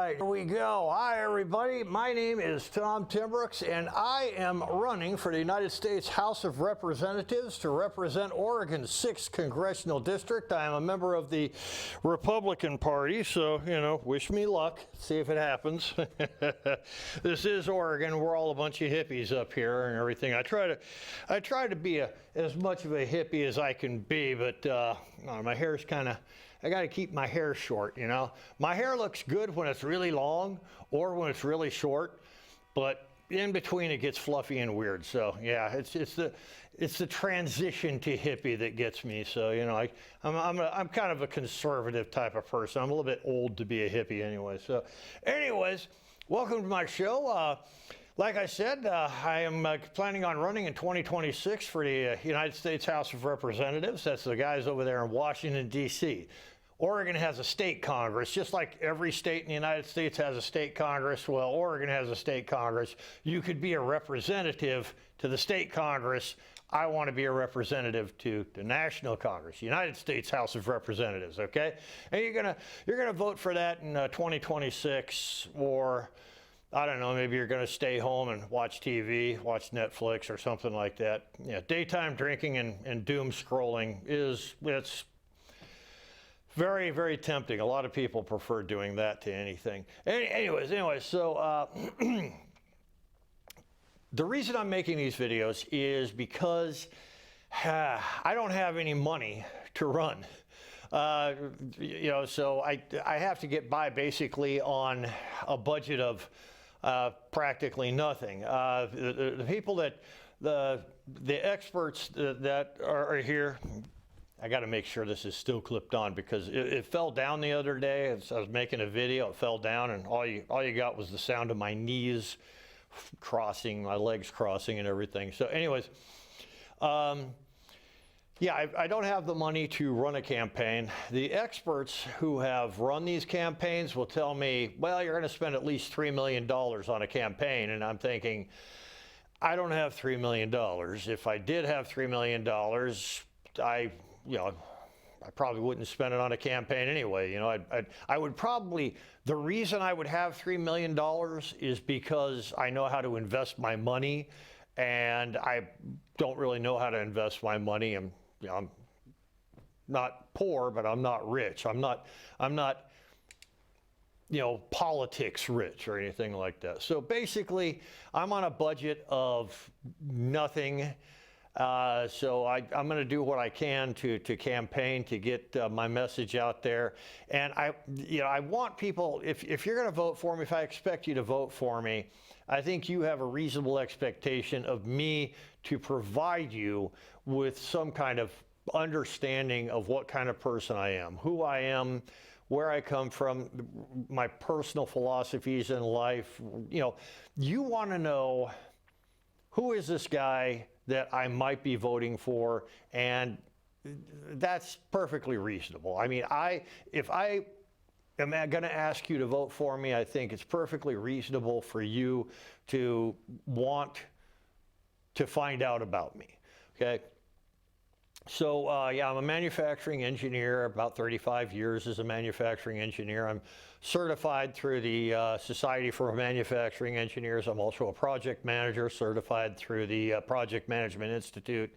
right, here we go. Hi, everybody. My name is Tom Timbrooks, and I am running for the United States House of Representatives to represent Oregon's 6th Congressional District. I am a member of the Republican Party, so, you know, wish me luck. See if it happens. This is Oregon. We're all a bunch of hippies up here and everything. I try to be as much of a hippie as I can be, but my hair's kind of... I got to keep my hair short, you know. My hair looks good when it's really long or when it's really short, but in between it gets fluffy and weird. So yeah, it's the transition to hippie that gets me. So you know, I'm kind of a conservative type of person. I'm a little bit old to be a hippie anyway. So, anyways, welcome to my show. Like I said, I am planning on running in 2026 for the United States House of Representatives. That's the guys over there in Washington, D.C. Oregon has a state Congress, just like every state in the United States has a state Congress. Well, Oregon has a state Congress. You could be a representative to the state Congress. I want to be a representative to the National Congress, United States House of Representatives, okay? And you're gonna vote for that in 2026, or I don't know, maybe you're going to stay home and watch TV, watch Netflix or something like that. Yeah, daytime drinking and doom scrolling it's very, very tempting. A lot of people prefer doing that to anything. Anyways, so the reason I'm making these videos is because I don't have any money to run. You know, so I have to get by basically on a budget of practically nothing. The people that, the experts that are here, I got to make sure this is still clipped on because it fell down the other day. As I was making a video, it fell down, and all you got was the sound of my knees crossing, my legs crossing and everything. So anyways, yeah, I don't have the money to run a campaign. The experts who have run these campaigns will tell me, well, you're going to spend at least $3 million on a campaign. And I'm thinking, I don't have $3 million. If I did have $3 million, I probably wouldn't spend it on a campaign anyway. You know, I would probably, the reason I would have $3 million is because I know how to invest my money, and I don't really know how to invest my money. I'm not poor, but I'm not rich. I'm not, you know, politics rich or anything like that. So basically, I'm on a budget of nothing. So I'm going to do what I can to campaign, to get my message out there. And I want people, if you're going to vote for me, if I expect you to vote for me, I think you have a reasonable expectation of me to provide you with some kind of understanding of what kind of person I am, who I am, where I come from, my personal philosophies in life. You know, you want to know, who is this guy that I might be voting for? And that's perfectly reasonable. I mean, if I am going to ask you to vote for me, I think it's perfectly reasonable for you to want to find out about me, okay? So, yeah, I'm a manufacturing engineer, about 35 years as a manufacturing engineer. I'm certified through the Society for Manufacturing Engineers. I'm also a project manager, certified through the Project Management Institute.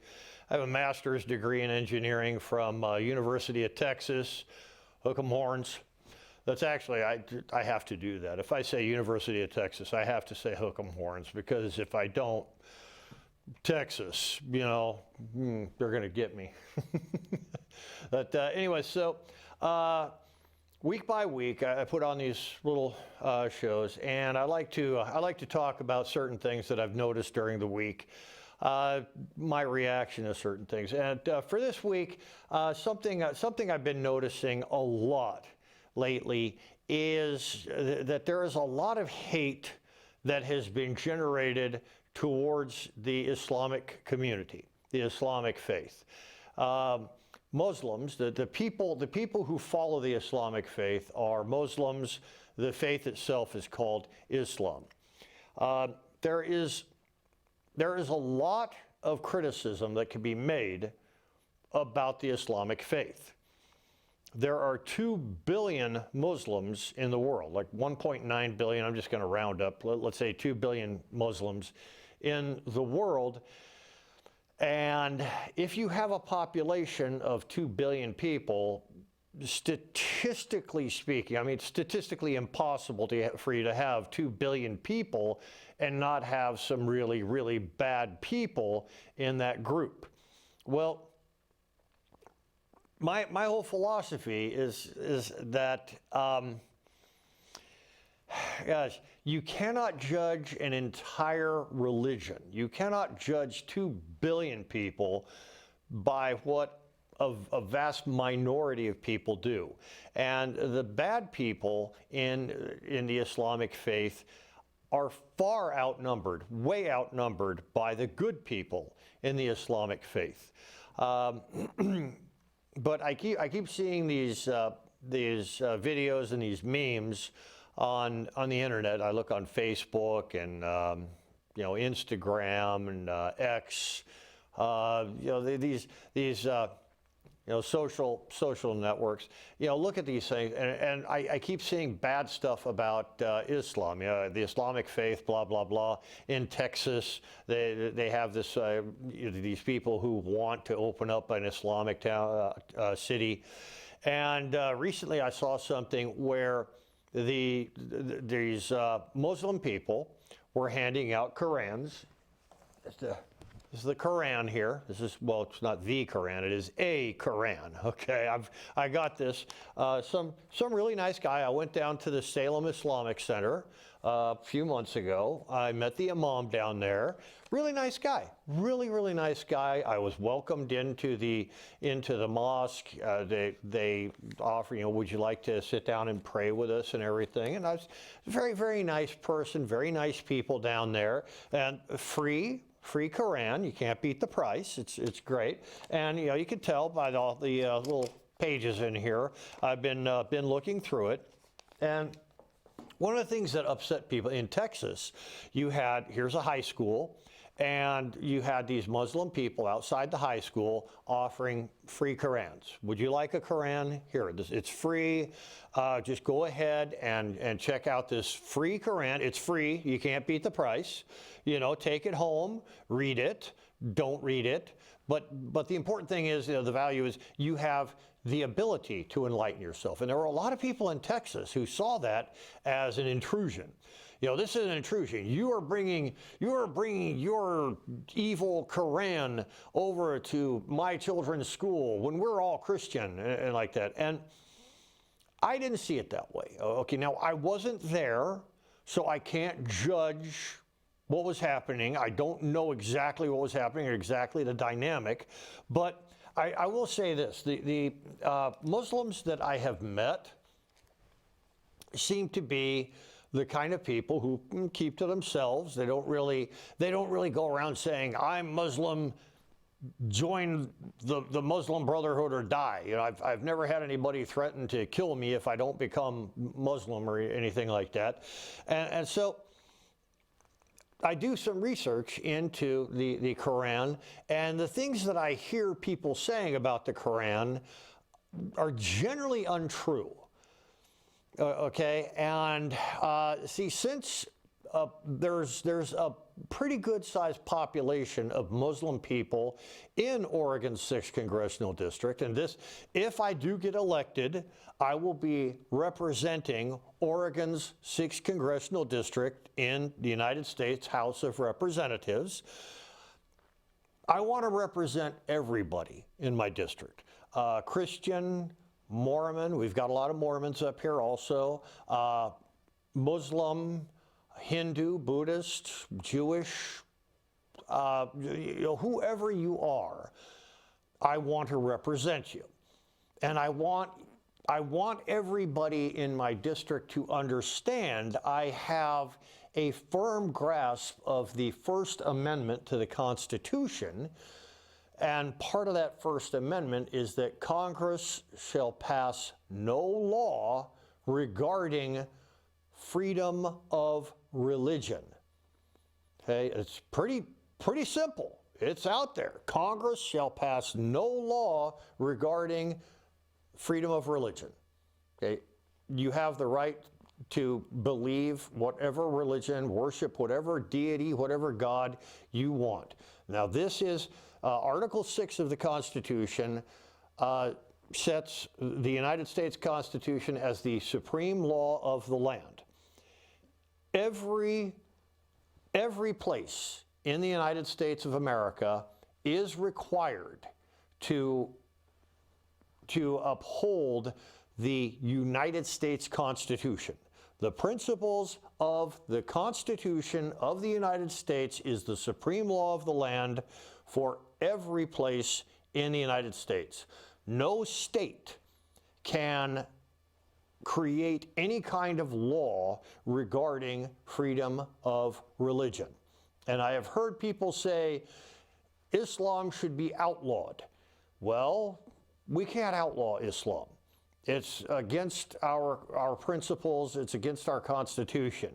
I have a master's degree in engineering from University of Texas, hook 'em horns. That's actually, I have to do that. If I say University of Texas, I have to say hook 'em horns, because if I don't, Texas, you know, they're going to get me. But anyway, so week by week, I put on these little shows, and I like to talk about certain things that I've noticed during the week, my reaction to certain things. And for this week, something I've been noticing a lot lately is that there is a lot of hate that has been generated towards the Islamic community, the Islamic faith. Muslims, the people who follow the Islamic faith are Muslims. The faith itself is called Islam. There is a lot of criticism that can be made about the Islamic faith. there are 2 billion Muslims in the world, like 1.9 billion. I'm just going to round up. Let's say 2 billion Muslims in the world. And if you have a population of 2 billion people, statistically speaking, I mean, statistically impossible for you to have 2 billion people and not have some really, really bad people in that group. Well, my whole philosophy is that, guys, you cannot judge an entire religion. You cannot judge 2 billion people by what a vast minority of people do. And the bad people in the Islamic faith are far outnumbered, way outnumbered by the good people in the Islamic faith. But I keep seeing these videos and these memes on the internet. I look on Facebook and Instagram and X. These social networks. Look at these things, and I keep seeing bad stuff about Islam. The Islamic faith, blah blah blah. In Texas, they have this these people who want to open up an Islamic town city, and recently I saw something where these Muslim people were handing out Qurans. This is the Quran here. Well, it's not the Quran. It is a Quran. Okay, I got this. Some really nice guy. I went down to the Salem Islamic Center a few months ago. I met the imam down there. Really nice guy. Really nice guy. I was welcomed into the mosque. They offer, would you like to sit down and pray with us and everything? And I was a very nice person. Very nice people down there, and free Quran. You can't beat the price. It's great, and you can tell by all the little pages in here. I've been looking through it, and one of the things that upset people in Texas, here's a high school, and you had these Muslim people outside the high school offering free Qurans. Would you like a Quran? Here, it's free. Just go ahead and check out this free Quran. It's free. You can't beat the price. Take it home, read it, don't read it. But the important thing is, the value is you have the ability to enlighten yourself. And there were a lot of people in Texas who saw that as an intrusion. This is an intrusion. You are bringing your evil Quran over to my children's school when we're all Christian and like that. And I didn't see it that way. Okay, now I wasn't there, so I can't judge what was happening. I don't know exactly what was happening or exactly the dynamic, but I will say this: the Muslims that I have met seem to be the kind of people who keep to themselves. They don't really go around saying, "I'm Muslim, join the Muslim Brotherhood or die." I've never had anybody threaten to kill me if I don't become Muslim or anything like that, and so I do some research into the Quran, and the things that I hear people saying about the Quran are generally untrue. Okay, and see, since there's a pretty good sized population of Muslim people in Oregon's 6th Congressional District, and if I do get elected, I will be representing Oregon's 6th Congressional District in the United States House of Representatives. I want to represent everybody in my district. Christian, Mormon, we've got a lot of Mormons up here also, Muslim, Hindu, Buddhist, Jewish, whoever you are, I want to represent you. And I want everybody in my district to understand I have a firm grasp of the First Amendment to the Constitution. And part of that First Amendment is that Congress shall pass no law regarding freedom of religion. Okay, it's pretty simple. It's out there. Congress shall pass no law regarding freedom of religion. Okay? You have the right to believe whatever religion, worship whatever deity, whatever God you want. Now this is Article 6 of the Constitution sets the United States Constitution as the supreme law of the land. Every place in the United States of America is required to uphold the United States Constitution. The principles of the Constitution of the United States is the supreme law of the land for every place in the United States. No state can create any kind of law regarding freedom of religion. And I have heard people say Islam should be outlawed. Well, we can't outlaw Islam. It's against our principles. It's against our Constitution.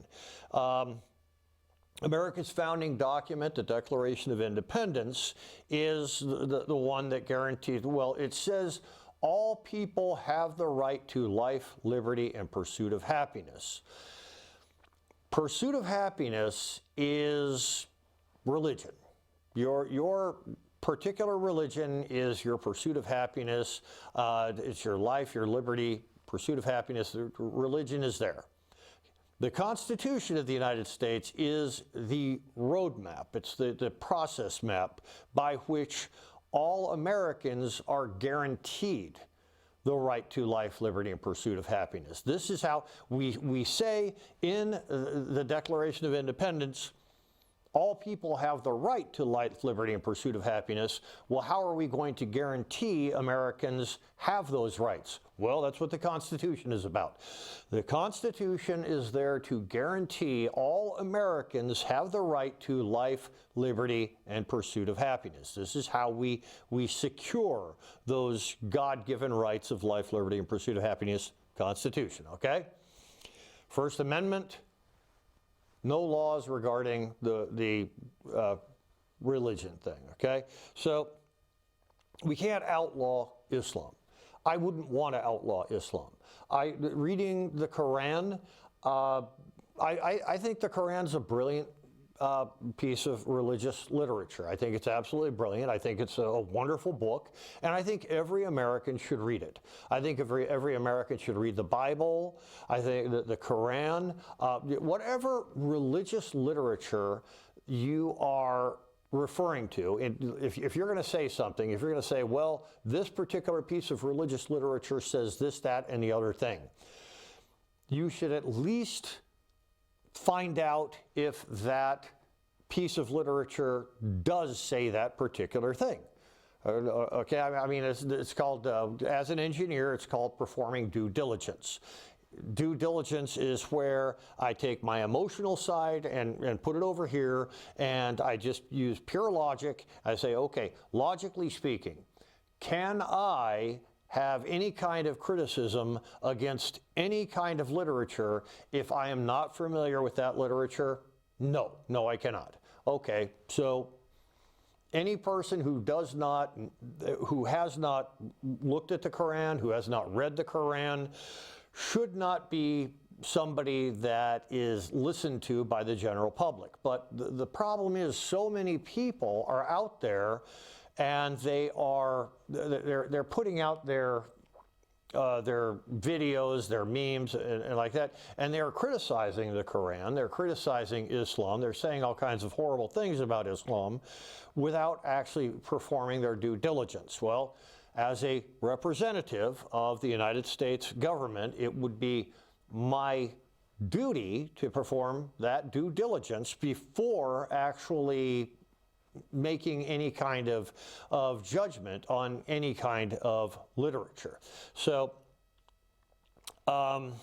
America's founding document, the Declaration of Independence, is the one that guarantees, well, it says all people have the right to life, liberty, and pursuit of happiness. Pursuit of happiness is religion. Your particular religion is your pursuit of happiness. It's your life, your liberty, pursuit of happiness. Religion is there. The Constitution of the United States is the roadmap. It's the process map by which all Americans are guaranteed the right to life, liberty, and pursuit of happiness. This is how we say in the Declaration of Independence, all people have the right to life, liberty, and pursuit of happiness. Well, how are we going to guarantee Americans have those rights? Well, that's what the Constitution is about. The Constitution is there to guarantee all Americans have the right to life, liberty, and pursuit of happiness. This is how we secure those God-given rights of life, liberty, and pursuit of happiness. Constitution, okay? First Amendment, no laws regarding the religion thing, okay? So we can't outlaw Islam. I wouldn't want to outlaw Islam. Reading the Quran, I think the Quran's a brilliant piece of religious literature. I think it's absolutely brilliant. I think it's a wonderful book, and I think every American should read it. I think every American should read the Bible. I think the Quran, whatever religious literature you are referring to, and if you're going to say something, if you're going to say, well, this particular piece of religious literature says this, that, and the other thing, you should at least find out if that piece of literature does say that particular thing. Okay, I mean, it's called, as an engineer, it's called performing due diligence. Due diligence is where I take my emotional side and put it over here, and I just use pure logic. I say, okay, logically speaking, can I have any kind of criticism against any kind of literature if I am not familiar with that literature? No, I cannot. Okay, so any person who has not looked at the Quran, who has not read the Quran, should not be somebody that is listened to by the general public. But the problem is so many people are out there, and they're putting out their videos, their memes, and like that, and they're criticizing the Quran, they're criticizing Islam, they're saying all kinds of horrible things about Islam without actually performing their due diligence. Well, as a representative of the United States government, it would be my duty to perform that due diligence before actually making any kind of judgment on any kind of literature. So one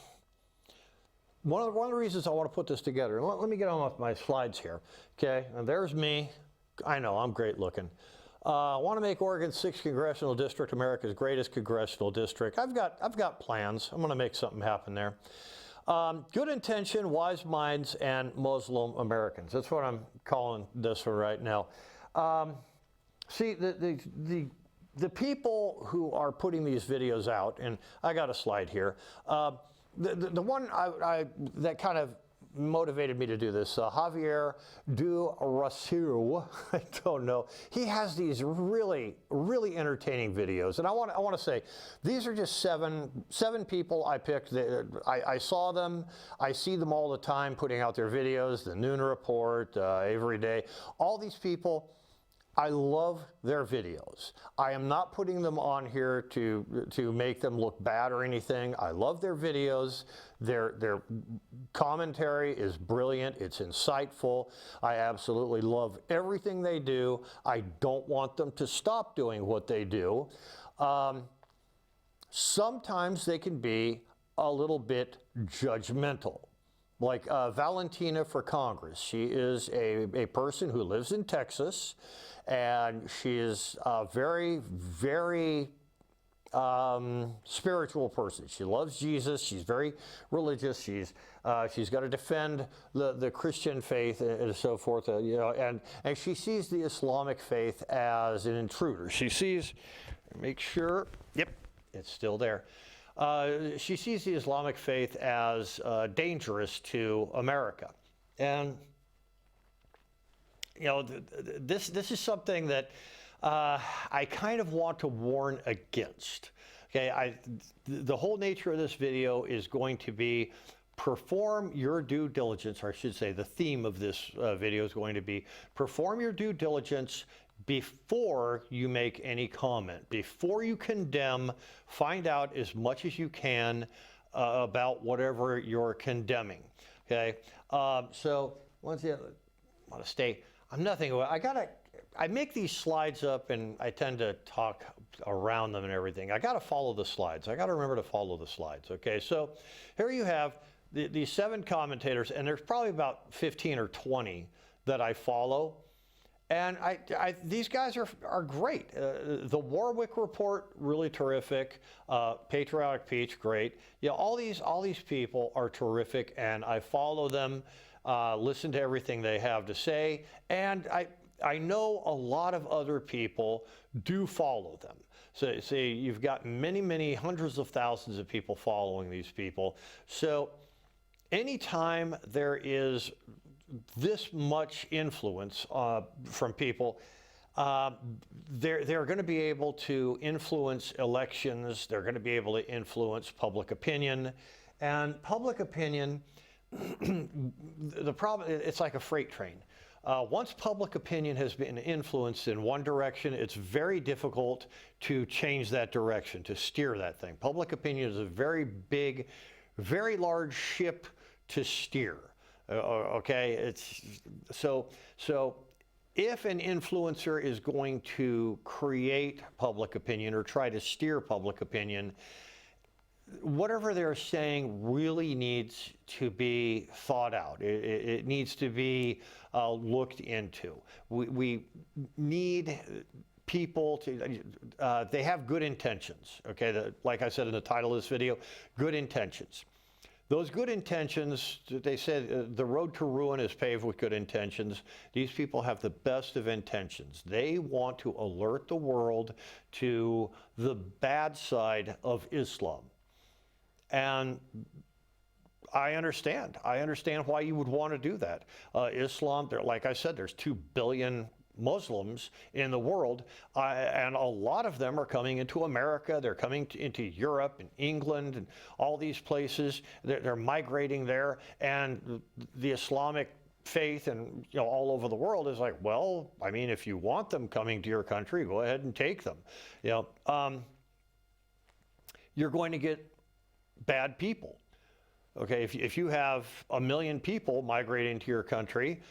of the reasons I want to put this together, and let me get on with my slides here, okay? And there's me. I know, I'm great looking. I want to make Oregon's 6th Congressional District America's greatest congressional district. I've got plans. I'm going to make something happen there. Good intention, wise minds, and Muslim Americans. That's what I'm calling this one right now. See, the the people who are putting these videos out, and I got a slide here, the one that kind of motivated me to do this, Javier Du Rosario, I don't know. He has these really, really entertaining videos, and I want to say these are just seven people I picked. I saw them. I see them all the time putting out their videos. The Noon Report, Every Day, all these people. I love their videos. I am not putting them on here to make them look bad or anything. I love their videos. Their commentary is brilliant. It's insightful. I absolutely love everything they do. I don't want them to stop doing what they do. Sometimes they can be a little bit judgmental. Like Valentina for Congress. She is a person who lives in Texas, and she is a very, very spiritual person. She loves Jesus. She's very religious. She's got to defend the Christian faith and so forth. And she sees the Islamic faith as an intruder. She sees, make sure, yep, it's still there. She sees the Islamic faith as dangerous to America. And, this is something that I kind of want to warn against. Okay, the whole nature of this video is going to be perform your due diligence, or I should say the theme of this video is going to be perform your due diligence before you make any comment. Before you condemn, find out as much as you can about whatever you're condemning. Okay, so once again, I want to stay. I'm nothing. I make these slides up, and I tend to talk around them and everything. I got to follow the slides. I got to remember to follow the slides. Okay, so here you have these 7 commentators, and there's probably about 15 or 20 that I follow. And these guys are great. The Warwick Report, really terrific. Patriotic Peach, great. Yeah, all these people are terrific, and I follow them, listen to everything they have to say, and I know a lot of other people do follow them. So you've got many, hundreds of thousands of people following these people. So anytime there is this much influence from people, they're going to be able to influence elections. They're going to be able to influence public opinion. And public opinion, the problem, it's like a freight train. Once public opinion has been influenced in one direction, it's very difficult to change that direction, to steer that thing. Public opinion is a very big, very large ship to steer. Okay, it's so if an influencer is going to create public opinion or try to steer public opinion, whatever they're saying really needs to be thought out. It needs to be looked into. We need people to, they have good intentions, okay? Like I said in the title of this video, good intentions. Those good intentions, they said the road to ruin is paved with good intentions. These people have the best of intentions. They want to alert the world to the bad side of Islam. And I understand why you would want to do that. Islam, like I said, there's 2 billion Muslims in the world, and a lot of them are coming into America. They're coming into Europe and England and all these places. They're migrating there, and the Islamic faith and all over the world is like, well, I mean, if you want them coming to your country, go ahead and take them. You're going to get bad people. Okay, if you have 1 million people migrating to your country,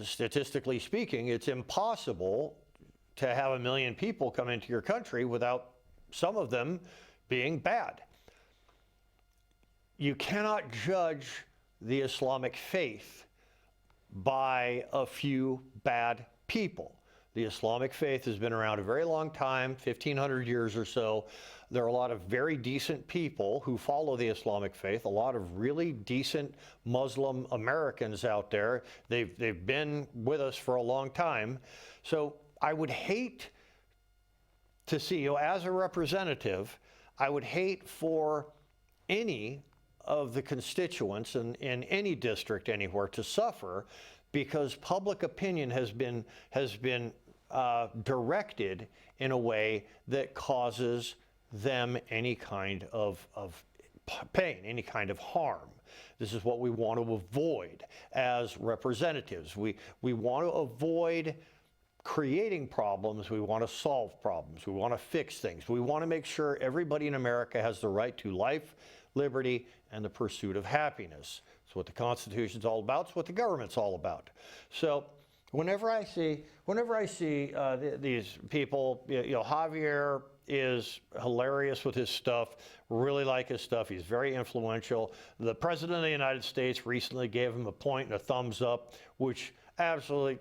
statistically speaking, it's impossible to have 1 million people come into your country without some of them being bad. You cannot judge the Islamic faith by a few bad people. The Islamic faith has been around a very long time, 1,500 years or so. There are a lot of very decent people who follow the Islamic faith, a lot of really decent Muslim Americans out there. They've been with us for a long time. So I would hate to see, as a representative, I would hate for any of the constituents in any district anywhere to suffer because public opinion has been directed in a way that causes them any kind of pain, any kind of harm. This is what we want to avoid as representatives. We want to avoid creating problems. We want to solve problems. We want to fix things. We want to make sure everybody in America has the right to life, liberty, and the pursuit of happiness. It's what the Constitution's all about. It's what the government's all about. So whenever I see these people, Javier is hilarious with his stuff, really like his stuff. He's very influential. The President of the United States recently gave him a point and a thumbs up, which absolutely,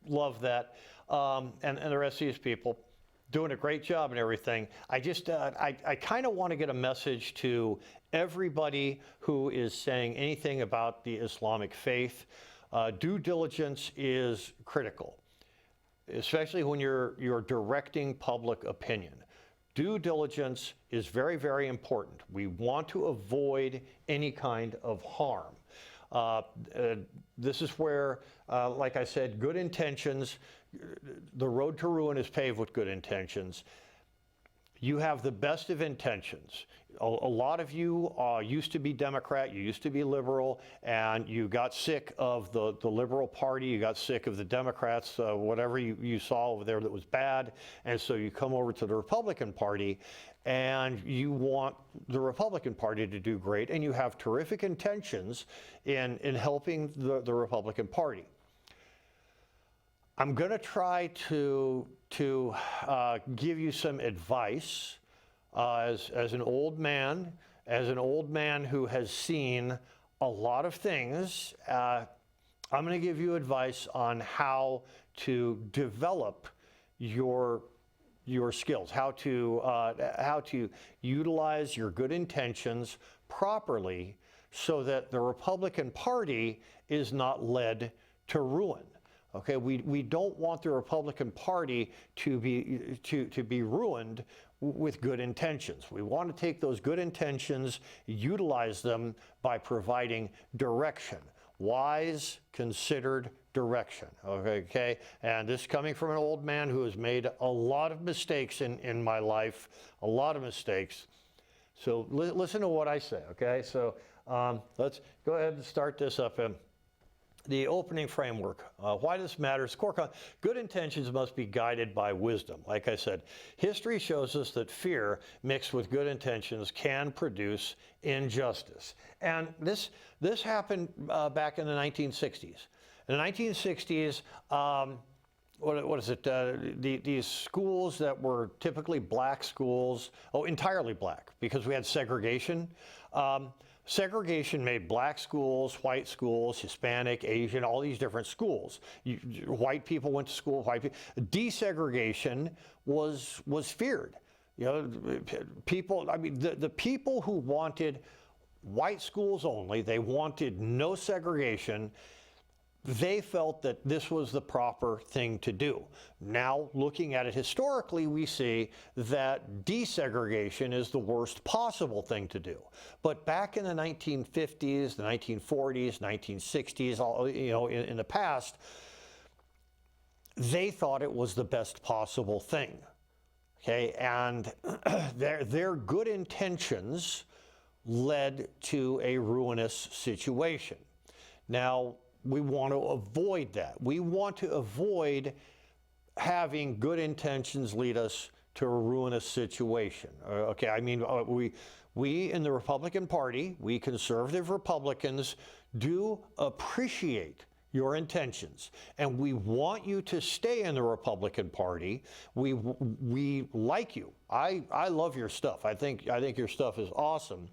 love that. And the rest of these people doing a great job and everything. I just, I kind of want to get a message to everybody who is saying anything about the Islamic faith. Due diligence is critical, especially when you're directing public opinion. Due diligence is very, very important. We want to avoid any kind of harm. This is where, like I said, good intentions, the road to ruin is paved with good intentions. You have the best of intentions. A lot of you used to be Democrat, you used to be liberal, and you got sick of the Liberal Party, you got sick of the Democrats, whatever you saw over there that was bad, and so you come over to the Republican Party, and you want the Republican Party to do great, and you have terrific intentions in helping the Republican Party. I'm going to try to give you some advice as an old man who has seen a lot of things. I'm going to give you advice on how to develop your skills, how to utilize your good intentions properly so that the Republican Party is not led to ruin. Okay, we don't want the Republican Party to be ruined with good intentions. We want to take those good intentions, utilize them by providing direction, wise, considered direction. Okay, and this coming from an old man who has made a lot of mistakes in my life, a lot of mistakes. So listen to what I say. Okay, so let's go ahead and start this up. The opening framework, why this matters. Good intentions must be guided by wisdom. Like I said, history shows us that fear mixed with good intentions can produce injustice. And this happened back in the 1960s. In the 1960s, what is it? These schools that were typically black schools, entirely black, because we had segregation. Segregation made black schools, white schools, Hispanic, Asian, all these different schools. White people went to school, white people. Desegregation was feared. People, I mean, the people who wanted white schools only, they wanted no segregation, they felt that this was the proper thing to do. Now, looking at it historically, we see that desegregation is the worst possible thing to do. But back in the 1950s, the 1940s, 1960s, in the past, they thought it was the best possible thing. Okay, and their good intentions led to a ruinous situation. Now, we want to avoid that. We want to avoid having good intentions lead us to a ruinous situation. Okay, I mean, we in the Republican Party, we conservative Republicans, do appreciate your intentions, and we want you to stay in the Republican Party. We like you. I love your stuff. I think your stuff is awesome.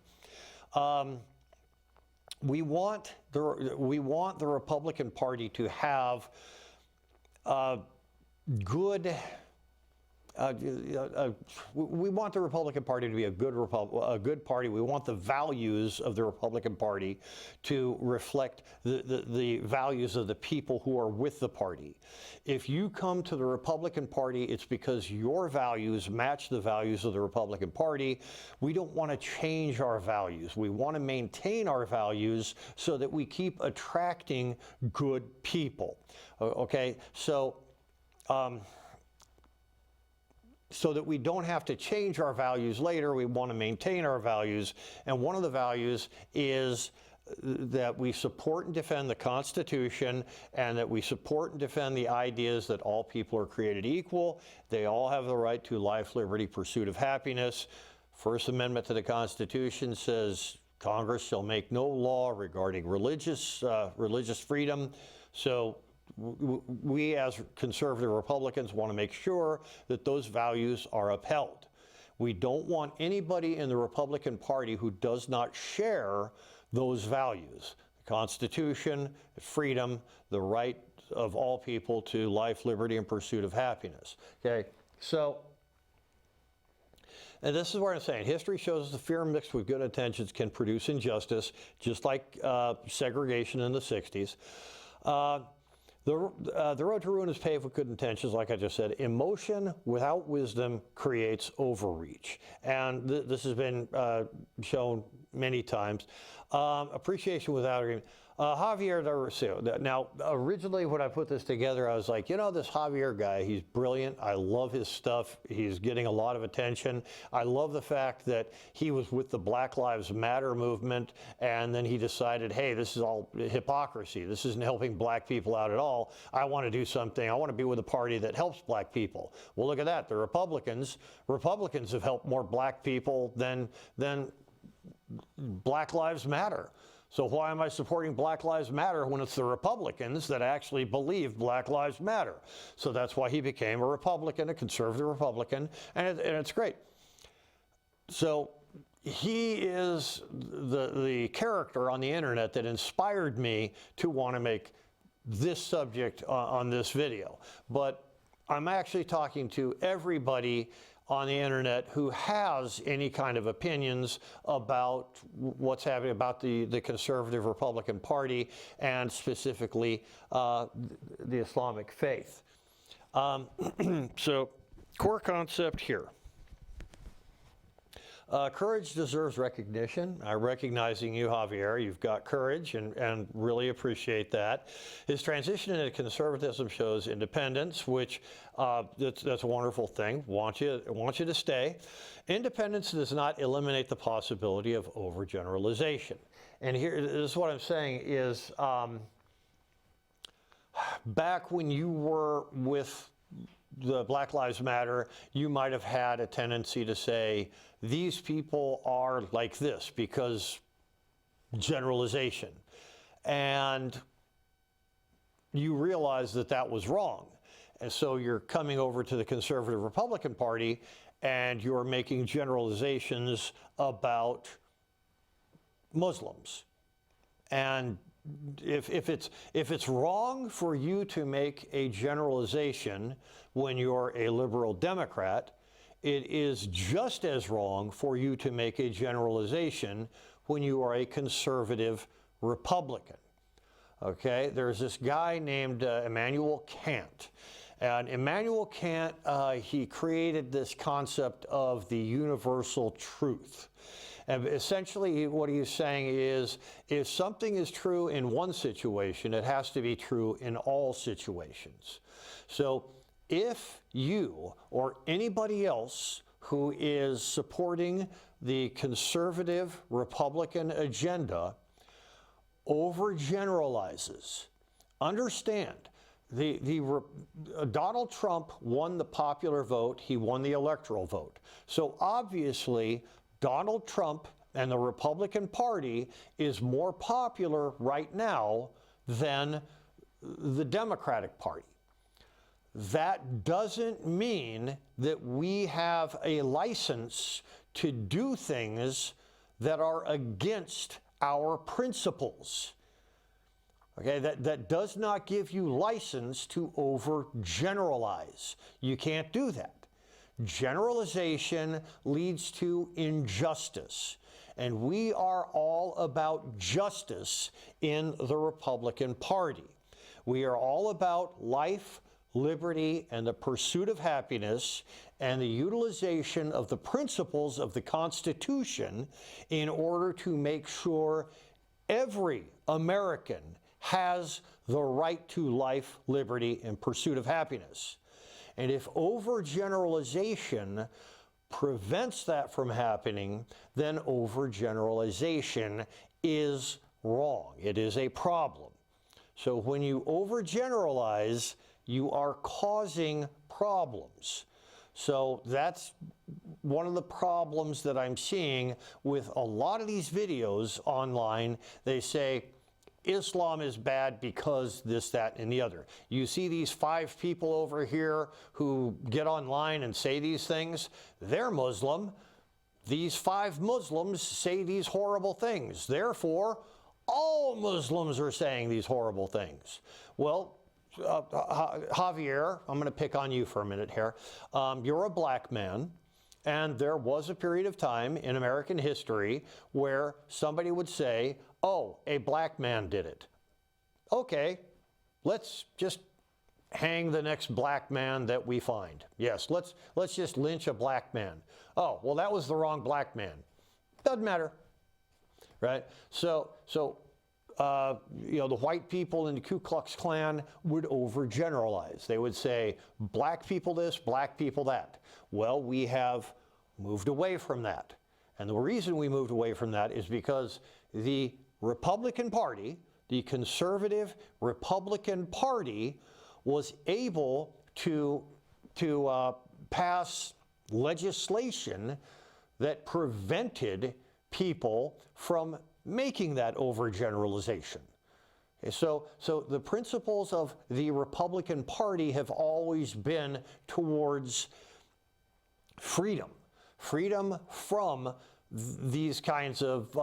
We want the Republican Party to have good we want the Republican Party to be a good party. We want the values of the Republican Party to reflect the values of the people who are with the party. If you come to the Republican Party, it's because your values match the values of the Republican Party. We don't want to change our values. We want to maintain our values so that we keep attracting good people. Okay, so that we don't have to change our values later, we want to maintain our values. And one of the values is that we support and defend the Constitution, and that we support and defend the ideas that all people are created equal. They all have the right to life, liberty, pursuit of happiness. First Amendment to the Constitution says Congress shall make no law regarding religious freedom. So we as conservative Republicans want to make sure that those values are upheld. We don't want anybody in the Republican Party who does not share those values: the Constitution, freedom, the right of all people to life, liberty, and pursuit of happiness. Okay, so, and this is what I'm saying. History shows the fear mixed with good intentions can produce injustice, just like segregation in the 60s. The road to ruin is paved with good intentions, like I just said. Emotion without wisdom creates overreach. And this has been shown many times. Appreciation without agreement. Javier Darcio. Now, originally when I put this together, I was like, you know, this Javier guy, he's brilliant. I love his stuff. He's getting a lot of attention. I love the fact that he was with the Black Lives Matter movement, and then he decided, hey, this is all hypocrisy. This isn't helping black people out at all. I want to do something. I want to be with a party that helps black people. Well, look at that. The Republicans have helped more black people than Black Lives Matter. So why am I supporting Black Lives Matter when it's the Republicans that actually believe Black Lives Matter? So that's why he became a Republican, a conservative Republican, and it's great. So he is the character on the internet that inspired me to want to make this subject on this video. But I'm actually talking to everybody on the internet who has any kind of opinions about what's happening about the conservative Republican Party, and specifically the Islamic faith. So, core concept here. Courage deserves recognition. I'm recognizing you, Javier. You've got courage, and really appreciate that. His transition into conservatism shows independence, which that's a wonderful thing. Want you to stay. Independence does not eliminate the possibility of overgeneralization. And here, this is what I'm saying is, back when you were with the Black Lives Matter, you might have had a tendency to say, these people are like this because generalization. And you realize that that was wrong. And so you're coming over to the conservative Republican Party and you're making generalizations about Muslims. And if it's wrong for you to make a generalization when you're a liberal Democrat, it is just as wrong for you to make a generalization when you are a conservative Republican. Okay, there's this guy named Immanuel Kant. And Immanuel Kant, he created this concept of the universal truth. And essentially what he's saying is, if something is true in one situation, it has to be true in all situations. So if you or anybody else who is supporting the conservative Republican agenda overgeneralizes, understand, Donald Trump won the popular vote, he won the electoral vote. So obviously, Donald Trump and the Republican Party is more popular right now than the Democratic Party. That doesn't mean that we have a license to do things that are against our principles. Okay, that does not give you license to overgeneralize. You can't do that. Generalization leads to injustice. And we are all about justice in the Republican Party. We are all about life, liberty, and the pursuit of happiness, and the utilization of the principles of the Constitution in order to make sure every American has the right to life, liberty, and pursuit of happiness. And if overgeneralization prevents that from happening, then overgeneralization is wrong. It is a problem. So when you overgeneralize, you are causing problems. So that's one of the problems that I'm seeing with a lot of these videos online. They say, Islam is bad because this, that, and the other. You see these 5 people over here who get online and say these things. They're Muslim. These 5 Muslims say these horrible things. Therefore, all Muslims are saying these horrible things. Well, Javier, I'm going to pick on you for a minute here. You're a black man, and there was a period of time in American history where somebody would say, oh, a black man did it. Okay, let's just hang the next black man that we find. Yes, let's just lynch a black man. Oh, well, that was the wrong black man. Doesn't matter, right? So you know, the white people in the Ku Klux Klan would overgeneralize. They would say, black people this, black people that. Well, we have moved away from that. And the reason we moved away from that is because the Republican Party, the conservative Republican Party, was able to pass legislation that prevented people from making that overgeneralization. Okay, so the principles of the Republican Party have always been towards freedom. Freedom from these kinds of,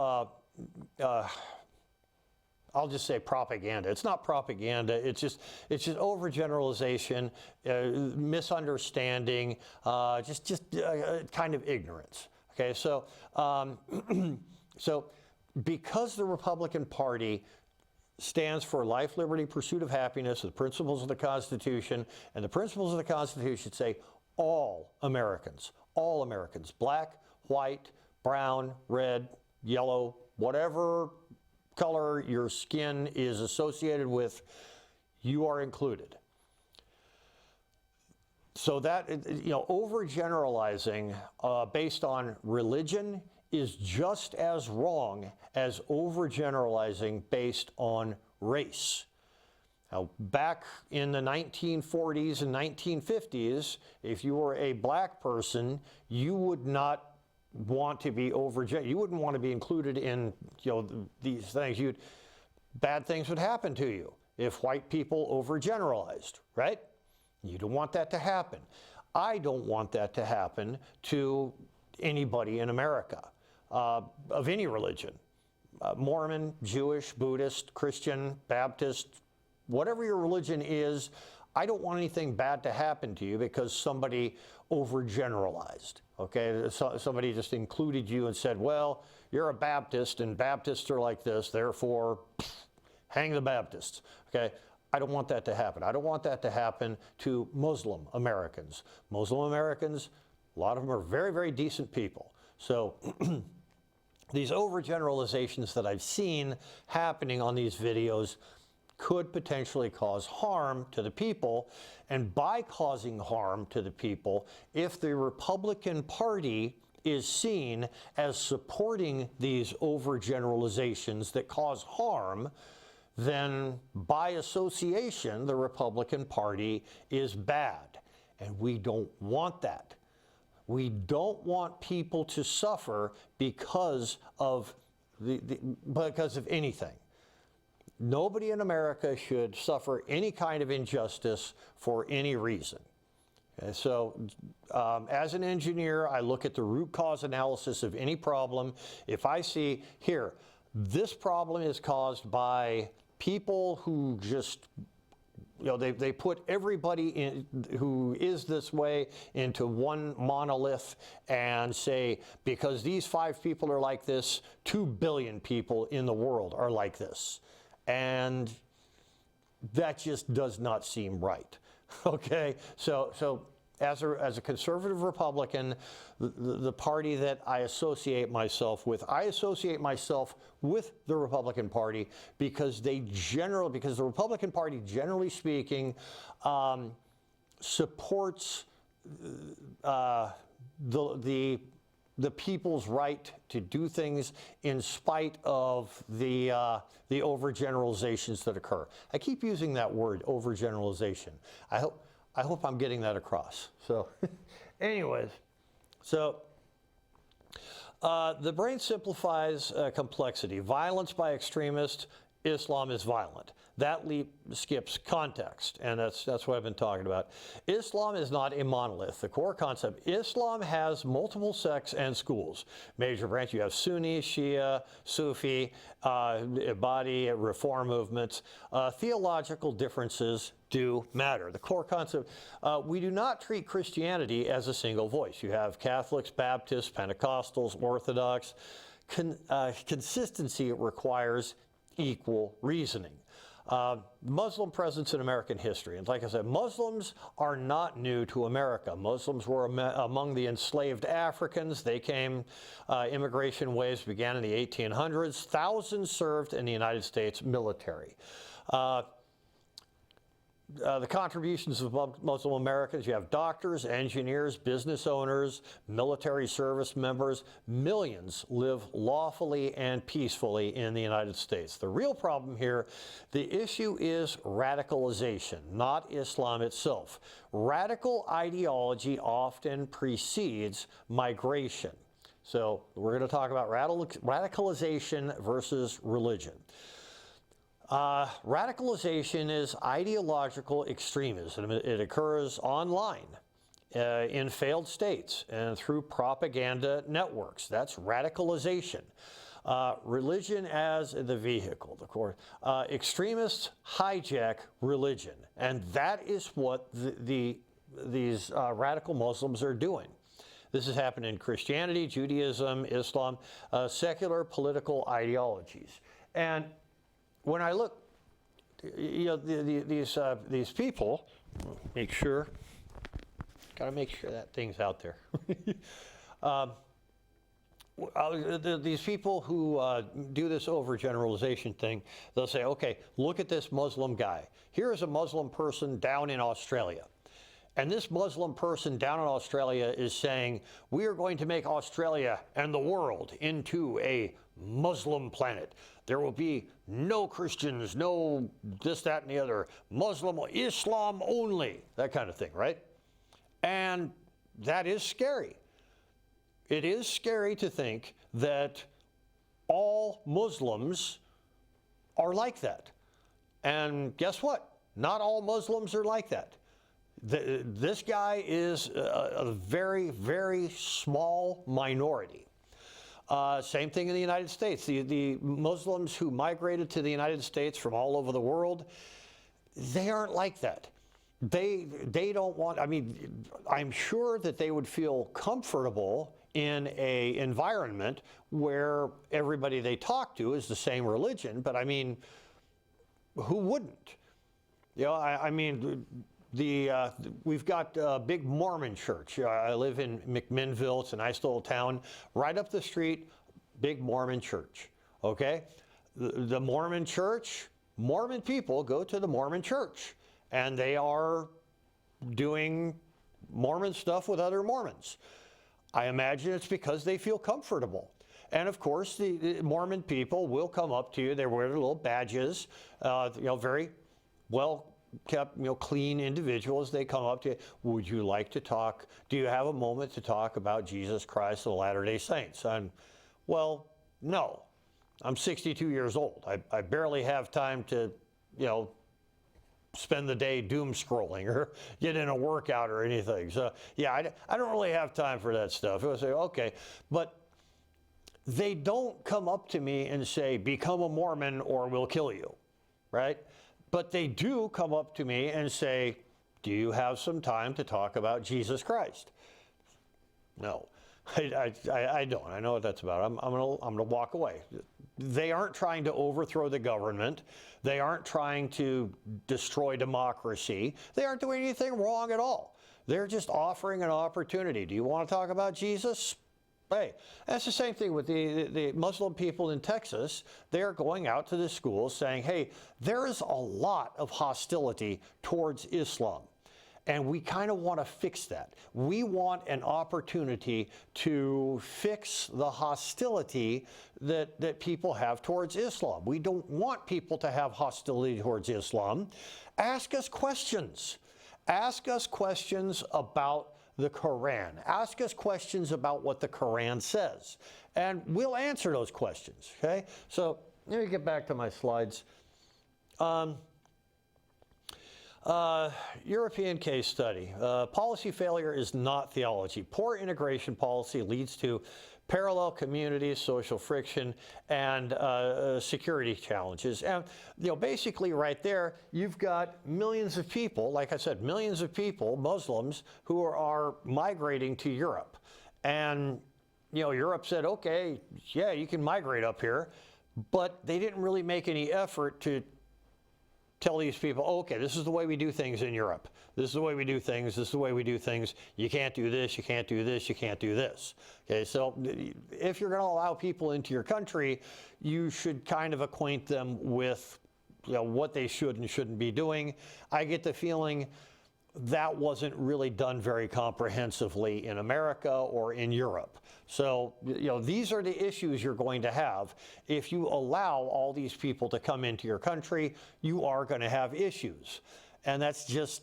I'll just say propaganda. It's not propaganda, it's just overgeneralization, misunderstanding, just kind of ignorance. Okay, so so because the Republican Party stands for life, liberty, pursuit of happiness, the principles of the Constitution, and the principles of the Constitution say all Americans, black, white, brown, red, yellow, whatever color your skin is associated with, you are included. So that, you know, overgeneralizing based on religion is just as wrong as overgeneralizing based on race. Now, back in the 1940s and 1950s, if you were a black person, you would not want to be you wouldn't want to be included in, you know, these things. Bad things would happen to you if white people overgeneralized, right? You don't want that to happen. I don't want that to happen to anybody in America of any religion. Mormon, Jewish, Buddhist, Christian, Baptist, whatever your religion is, I don't want anything bad to happen to you because somebody overgeneralized, okay? Somebody just included you and said, well, you're a Baptist and Baptists are like this, therefore, hang the Baptists, okay? I don't want that to happen. I don't want that to happen to Muslim Americans. Muslim Americans, a lot of them are very, very decent people. So these overgeneralizations that I've seen happening on these videos could potentially cause harm to the people. And by causing harm to the people, if the Republican Party is seen as supporting these overgeneralizations that cause harm, then by association, the Republican Party is bad. And we don't want that. We don't want people to suffer because of anything. Nobody in America should suffer any kind of injustice for any reason. Okay, so as an engineer, I look at the root cause analysis of any problem. If I see here, this problem is caused by people who just they put everybody in who is this way into one monolith and say, because these 5 people are like this, 2 billion people in the world are like this. And that just does not seem right. Okay, so as a conservative Republican, the party that I associate myself with the Republican Party because the Republican Party, generally speaking, supports the people's right to do things in spite of the overgeneralizations that occur. I keep using that word, overgeneralization. I hope I'm getting that across. So, anyways, the brain simplifies complexity. Violence by extremists, Islam is violent. That leap skips context, and that's what I've been talking about. Islam is not a monolith. The core concept, Islam has multiple sects and schools. Major branch, you have Sunni, Shia, Sufi, Ibadi, Reform movements. Theological differences do matter. The core concept, we do not treat Christianity as a single voice. You have Catholics, Baptists, Pentecostals, Orthodox. Consistency requires equal reasoning. Muslim presence in American history. And like I said, Muslims are not new to America. Muslims were among the enslaved Africans. They came, immigration waves began in the 1800s. Thousands served in the United States military. The contributions of Muslim Americans, you have doctors, engineers, business owners, military service members. Millions live lawfully and peacefully in the United States. The real problem here, the issue is radicalization, not Islam itself. Radical ideology often precedes migration. So we're going to talk about radicalization versus religion. Radicalization is ideological extremism. It occurs online, in failed states, and through propaganda networks. That's radicalization. Religion as the vehicle, the core. Extremists hijack religion, and that is what these radical Muslims are doing. This has happened in Christianity, Judaism, Islam, secular political ideologies. And when I look, these people, gotta make sure that thing's out there. These people who do this overgeneralization thing, they'll say, okay, look at this Muslim guy. Here is a Muslim person down in Australia. And this Muslim person down in Australia is saying, we are going to make Australia and the world into a Muslim planet. There will be no Christians, no this, that, and the other. Muslim, Islam only, that kind of thing, right? And that is scary. It is scary to think that all Muslims are like that. And guess what? Not all Muslims are like that. This guy is a very, very small minority. Same thing in the United States. The Muslims who migrated to the United States from all over the world, they aren't like that. They don't want, I mean, I'm sure that they would feel comfortable in an environment where everybody they talk to is the same religion, but I mean, who wouldn't? You know, I mean, we've got a big Mormon church. I live in McMinnville. It's a nice little town. Right up the street, big Mormon church, okay? The Mormon church, Mormon people go to the Mormon church, and they are doing Mormon stuff with other Mormons. I imagine it's because they feel comfortable. And of course, the Mormon people will come up to you. They wear their little badges, very well kept, clean individuals. They come up to you. Would you like to talk? Do you have a moment to talk about Jesus Christ of the Latter-day Saints? Well, no. I'm 62 years old. I barely have time to, spend the day doom scrolling or get in a workout or anything. So, yeah, I don't really have time for that stuff. I say, okay, but they don't come up to me and say, become a Mormon or we'll kill you, right? But they do come up to me and say, do you have some time to talk about Jesus Christ? No, I don't. I know what that's about. I'm gonna walk away. They aren't trying to overthrow the government. They aren't trying to destroy democracy. They aren't doing anything wrong at all. They're just offering an opportunity. Do you want to talk about Jesus? Hey, that's the same thing with the Muslim people in Texas. They're going out to the schools saying, hey, there is a lot of hostility towards Islam. And we kind of want to fix that. We want an opportunity to fix the hostility that people have towards Islam. We don't want people to have hostility towards Islam. Ask us questions. Ask us questions about the Quran. Ask us questions about what the Quran says. And we'll answer those questions, okay? So let me get back to my slides. European case study. Policy failure is not theology. Poor integration policy leads to parallel communities, social friction, and security challenges. And basically right there, you've got millions of people, like I said, millions of people, Muslims, who are migrating to Europe. And Europe said, okay, yeah, you can migrate up here, but they didn't really make any effort to tell these people, okay, this is the way we do things in Europe. This is the way we do things. This is the way we do things. You can't do this. You can't do this. You can't do this. Okay, so if you're going to allow people into your country, you should kind of acquaint them with what they should and shouldn't be doing. I get the feeling that wasn't really done very comprehensively in America or in Europe. So, these are the issues you're going to have. If you allow all these people to come into your country, you are going to have issues. And that's just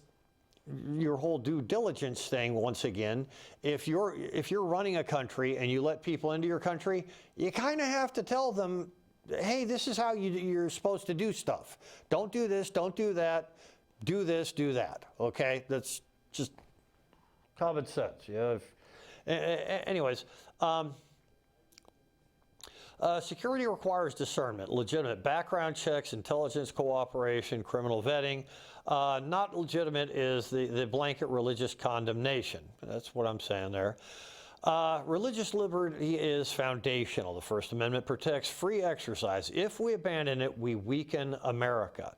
your whole due diligence thing once again. If you're running a country and you let people into your country, you kind of have to tell them, hey, this is how you're supposed to do stuff. Don't do this, don't do that. Do this, do that, okay? That's just common sense. Anyways, security requires discernment, legitimate background checks, intelligence cooperation, criminal vetting. Not legitimate is the blanket religious condemnation. That's what I'm saying there. Religious liberty is foundational. The First Amendment protects free exercise. If we abandon it, we weaken America.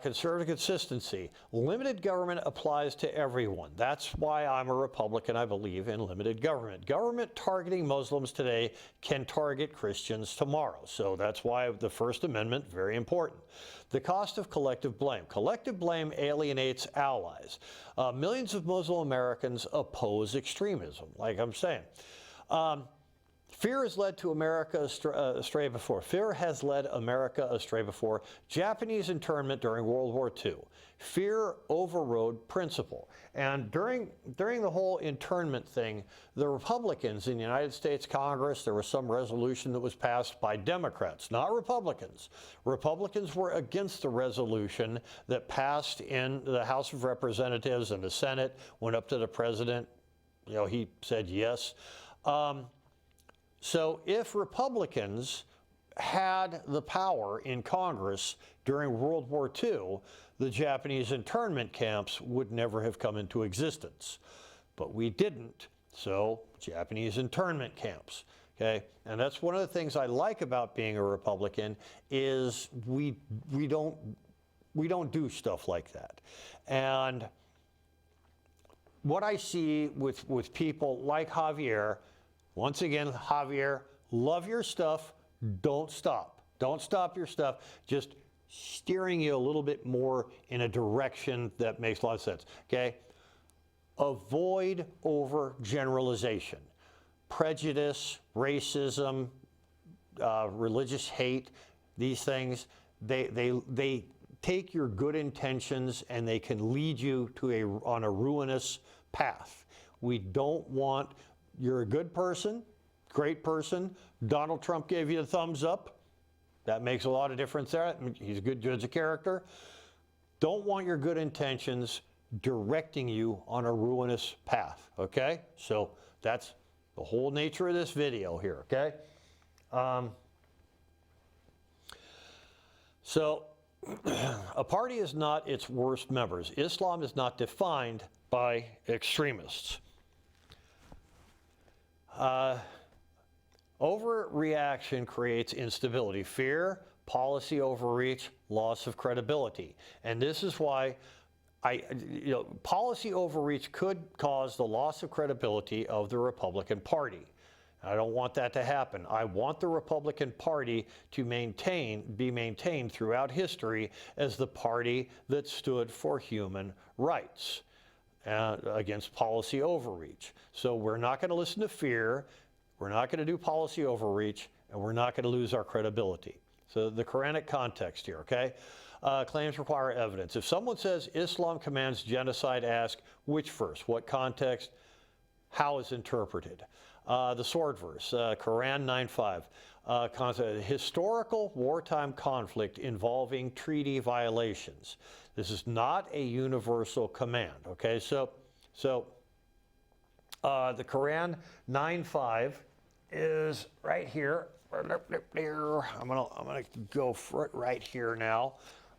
Conservative consistency. Limited government applies to everyone. That's why I'm a Republican. I believe in limited government. Government targeting Muslims today can target Christians tomorrow. So that's why the First Amendment, very important. The cost of collective blame. Collective blame alienates allies. Millions of Muslim Americans oppose extremism, like I'm saying. Fear has led to America astray before. Fear has led America astray before. Japanese internment during World War II. Fear overrode principle. And during the whole internment thing, the Republicans in the United States Congress, there was some resolution that was passed by Democrats, not Republicans. Republicans were against the resolution that passed in the House of Representatives and the Senate, went up to the president. He said yes. So if Republicans had the power in Congress during World War II, the Japanese internment camps would never have come into existence. But we didn't, so Japanese internment camps. Okay, and that's one of the things I like about being a Republican is we don't do stuff like that. And what I see with people like Javier. Once again, Javier, love your stuff. Don't stop. Don't stop your stuff. Just steering you a little bit more in a direction that makes a lot of sense. Okay? Avoid overgeneralization. Prejudice, racism, religious hate, these things, they take your good intentions and they can lead you to on a ruinous path. We don't want. You're a good person, great person. Donald Trump gave you a thumbs up. That makes a lot of difference there. He's a good judge of character. Don't want your good intentions directing you on a ruinous path, okay? So that's the whole nature of this video here, okay? So A party is not its worst members. Islam is not defined by extremists. Overreaction creates instability, fear, policy overreach, loss of credibility. And this is why policy overreach could cause the loss of credibility of the Republican Party. I don't want that to happen. I want the Republican Party to be maintained throughout history as the party that stood for human rights against policy overreach. So we're not going to listen to fear, we're not going to do policy overreach, and we're not going to lose our credibility. So the Quranic context here, okay? Claims require evidence. If someone says Islam commands genocide, ask which verse, what context, how is interpreted. The sword verse, Quran 9:5, historical wartime conflict involving treaty violations. This is not a universal command, okay? So the Quran 9:5 is right here. I'm gonna go for it right here now.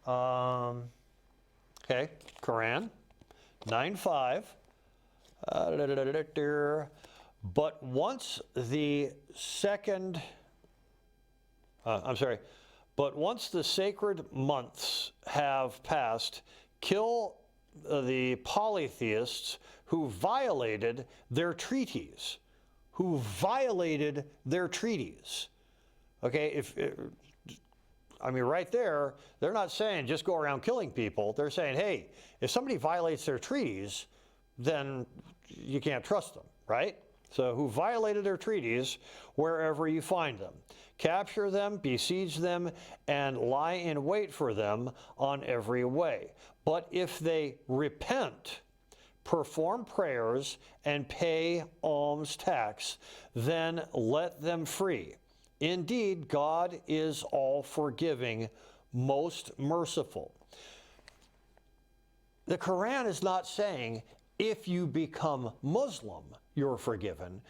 Okay, Quran 9:5. But once the sacred months have passed, kill the polytheists who violated their treaties. Okay, right there, they're not saying just go around killing people. They're saying, hey, if somebody violates their treaties, then you can't trust them, right? So who violated their treaties wherever you find them. Capture them, besiege them, and lie in wait for them on every way. But if they repent, perform prayers, and pay alms tax, then let them free. Indeed, God is all forgiving, most merciful. The Quran is not saying if you become Muslim, you're forgiven.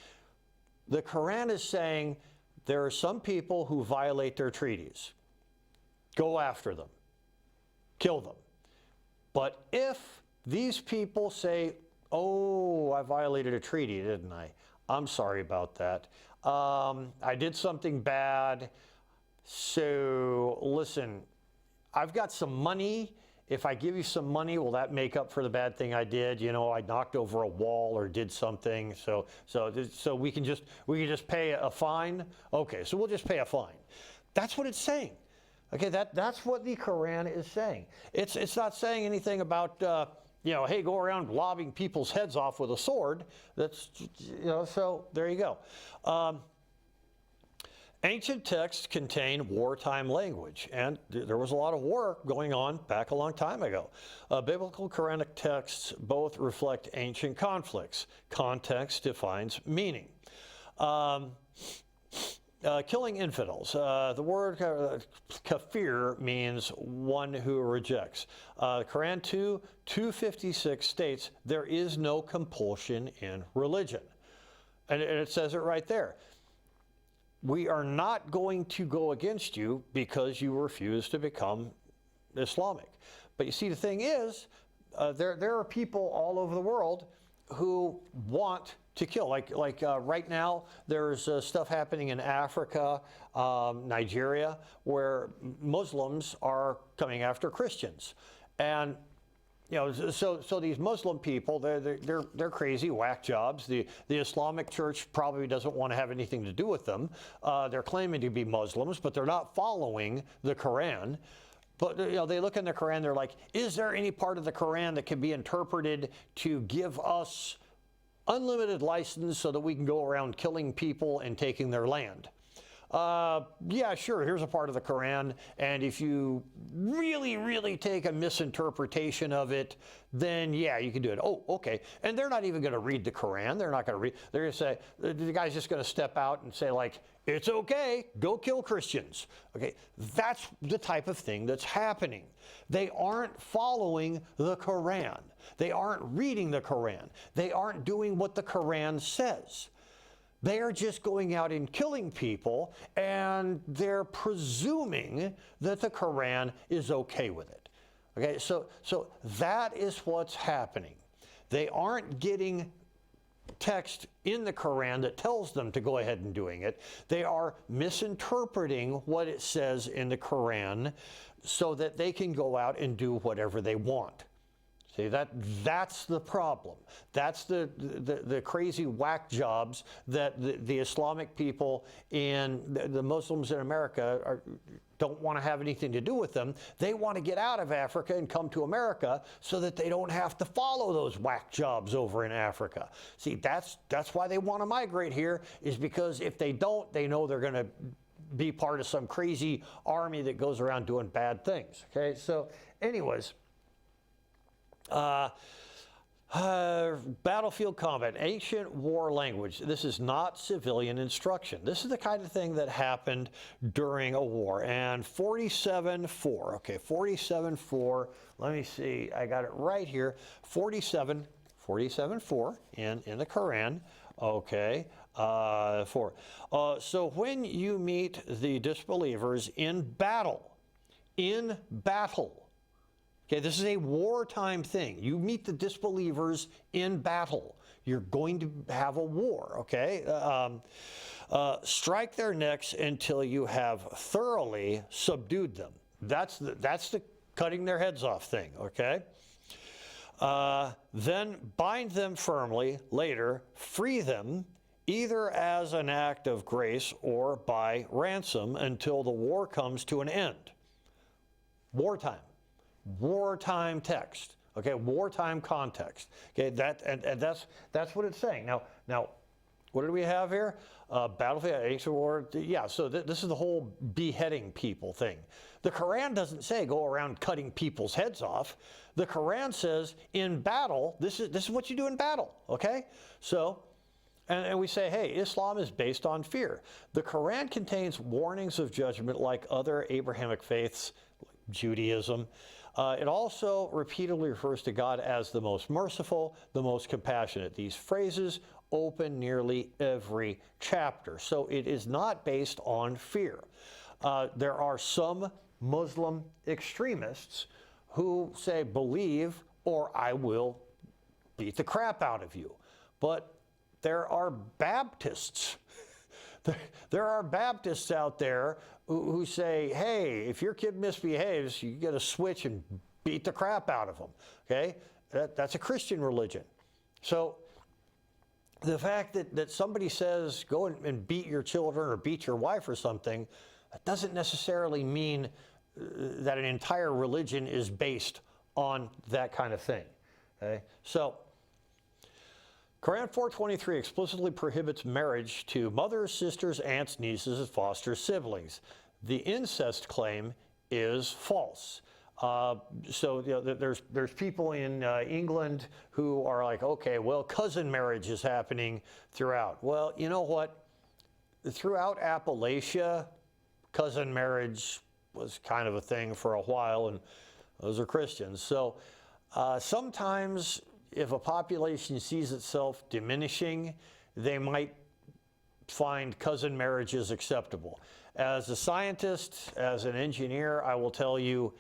The Quran is saying there are some people who violate their treaties. Go after them. Kill them. But if these people say, oh, I violated a treaty, didn't I? I'm sorry about that. I did something bad. So listen, I've got some money. If I give you some money, will that make up for the bad thing I did? You know, I knocked over a wall or did something. So we can just pay a fine. Okay, so we'll just pay a fine. That's what it's saying. Okay, that's what the Quran is saying. It's not saying anything about hey, go around lobbing people's heads off with a sword. That's So there you go. Ancient texts contain wartime language, and there was a lot of war going on back a long time ago. Biblical Quranic texts both reflect ancient conflicts. Context defines meaning. Killing infidels. The word kafir means one who rejects. Quran 2:256 states, there is no compulsion in religion. And it says it right there. We are not going to go against you because you refuse to become Islamic. But you see, the thing is, there are people all over the world who want to kill. Like right now, there's stuff happening in Africa, Nigeria, where Muslims are coming after Christians. And so these Muslim people, they're crazy, whack jobs. The Islamic Church probably doesn't want to have anything to do with them. They're claiming to be Muslims, but they're not following the Quran. But they look in the Quran, they're like, is there any part of the Quran that can be interpreted to give us unlimited license so that we can go around killing people and taking their land? Yeah, sure, here's a part of the Quran, and if you really, really take a misinterpretation of it, then yeah, you can do it. Oh, okay. And they're not even going to read the Quran. They're not going to read. They're going to say, the guy's just going to step out and say, like, it's okay, go kill Christians. Okay, that's the type of thing that's happening. They aren't following the Quran. They aren't reading the Quran. They aren't doing what the Quran says. They are just going out and killing people, and they're presuming that the Quran is okay with it. Okay, so that is what's happening. They aren't getting text in the Quran that tells them to go ahead and doing it. They are misinterpreting what it says in the Quran so that they can go out and do whatever they want. See, that's the problem. That's the crazy whack jobs that the Islamic people and the Muslims in America don't want to have anything to do with them. They want to get out of Africa and come to America so that they don't have to follow those whack jobs over in Africa. See, that's why they want to migrate here, is because if they don't, they know they're going to be part of some crazy army that goes around doing bad things. Okay, so anyways, battlefield combat, ancient war language. This is not civilian instruction. This is the kind of thing that happened during a war. And 47.4, okay, 47.4, let me see, I got it right here, 47.4 in the Quran, okay, 4. So when you meet the disbelievers in battle, okay, this is a wartime thing. You meet the disbelievers in battle. You're going to have a war, okay? Strike their necks until you have thoroughly subdued them. That's the cutting their heads off thing, okay? Then bind them firmly. Later, free them, either as an act of grace or by ransom, until the war comes to an end. Wartime text, okay, wartime context, okay, that's what it's saying. Now, what do we have here? Battlefield, ancient war, yeah, so this is the whole beheading people thing. The Quran doesn't say go around cutting people's heads off. The Quran says in battle, this is what you do in battle, okay? So, and we say, hey, Islam is based on fear. The Quran contains warnings of judgment like other Abrahamic faiths, Judaism. It also repeatedly refers to God as the most merciful, the most compassionate. These phrases open nearly every chapter. So it is not based on fear. There are some Muslim extremists who say, believe or I will beat the crap out of you. But there are Baptists. There are Baptists out there who say, hey, if your kid misbehaves, you get a switch and beat the crap out of them, okay? That's a Christian religion. So the fact that somebody says go and beat your children or beat your wife or something, that doesn't necessarily mean that an entire religion is based on that kind of thing, okay? So Quran 4:23 explicitly prohibits marriage to mothers, sisters, aunts, nieces, and foster siblings. The incest claim is false. So you know, there's people in England who are like, okay, well, cousin marriage is happening throughout. Well, you know what? Throughout Appalachia, cousin marriage was kind of a thing for a while, and those are Christians. So sometimes if a population sees itself diminishing, they might find cousin marriages acceptable. As a scientist, as an engineer, I will tell you,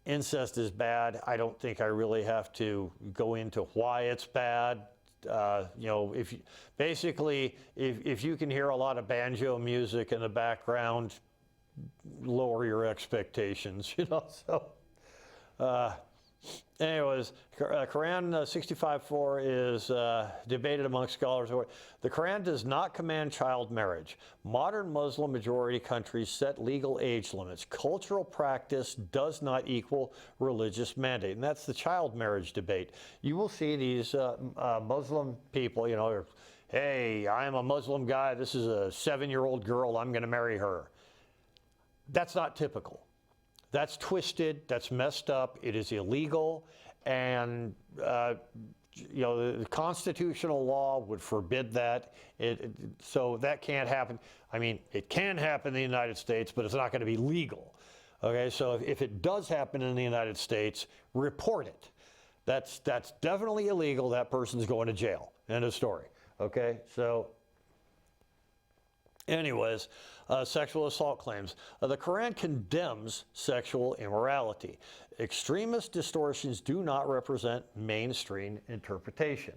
incest is bad. I don't think I really have to go into why it's bad. You know, if you can hear a lot of banjo music in the background, lower your expectations, you know, so. Anyways, Quran 65:4 is debated among scholars. The Quran does not command child marriage. Modern Muslim majority countries set legal age limits. Cultural practice does not equal religious mandate. And that's the child marriage debate. You will see these Muslim people, you know, hey, I'm a Muslim guy. This is a 7-year-old girl. I'm going to marry her. That's not typical. That's twisted, that's messed up, it is illegal, and you know, the constitutional law would forbid that. So that can't happen. I mean, it can happen in the United States, but it's not going to be legal. Okay, so if it does happen in the United States, report it. That's definitely illegal. That person's going to jail. End of story. Okay, so Anyways, sexual assault claims. The Quran condemns sexual immorality. Extremist distortions do not represent mainstream interpretation.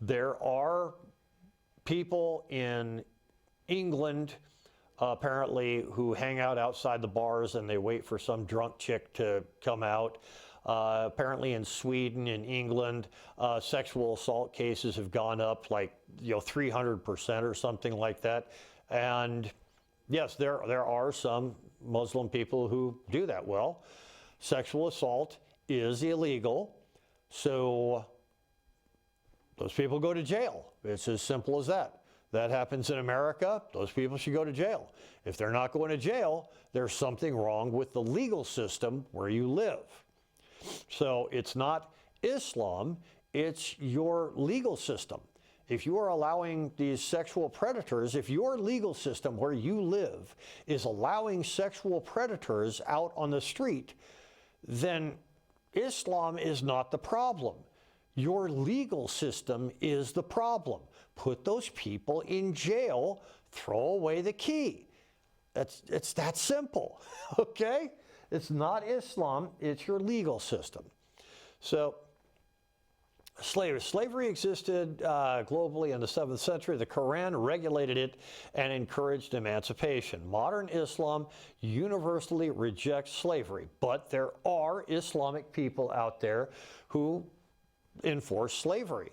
There are people in England apparently who hang out outside the bars and they wait for some drunk chick to come out. Apparently in Sweden and England, sexual assault cases have gone up like 300% or something like that. And yes, there are some Muslim people who do that. Well, sexual assault is illegal, so those people go to jail. It's as simple as that. That happens in America, those people should go to jail. If they're not going to jail, there's something wrong with the legal system where you live. So it's not Islam, it's your legal system. If you are allowing these sexual predators, if your legal system where you live is allowing sexual predators out on the street, then Islam is not the problem. Your legal system is the problem. Put those people in jail, throw away the key. It's that simple, okay? It's not Islam, it's your legal system. So, slavery existed globally in the 7th century. The Quran regulated it and encouraged emancipation. Modern Islam universally rejects slavery, but there are Islamic people out there who enforce slavery.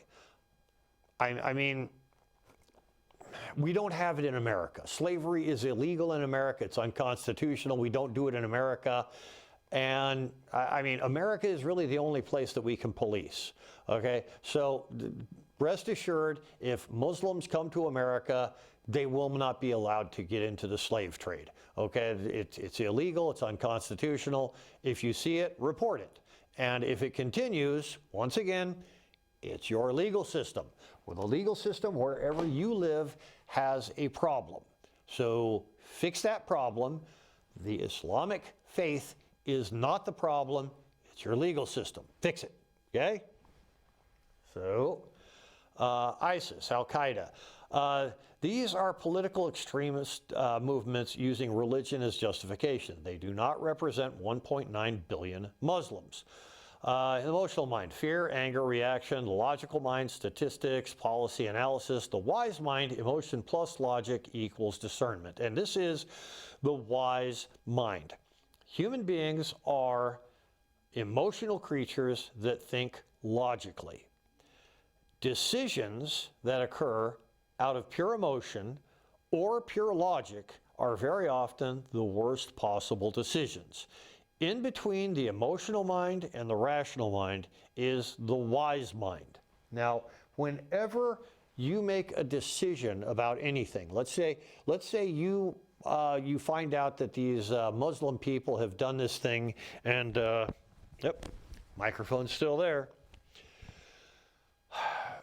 I mean, we don't have it in America. Slavery is illegal in America. It's unconstitutional. We don't do it in America. And I mean, America is really the only place that we can police. Okay, so rest assured, if Muslims come to America, they will not be allowed to get into the slave trade. Okay, it's illegal, it's unconstitutional. If you see it, report it. And if it continues, once again, it's your legal system. Well, the legal system wherever you live has a problem. So fix that problem. The Islamic faith is not the problem, it's your legal system. Fix it, okay? So, ISIS, Al-Qaeda. These are political extremist movements using religion as justification. They do not represent 1.9 billion Muslims. Emotional mind, fear, anger, reaction. The logical mind, statistics, policy analysis. The wise mind, emotion plus logic equals discernment. And this is the wise mind. Human beings are emotional creatures that think logically. Decisions that occur out of pure emotion or pure logic are very often the worst possible decisions. In between the emotional mind and the rational mind is the wise mind. Now, whenever you make a decision about anything, let's say you find out that these Muslim people have done this thing, and yep, microphone's still there.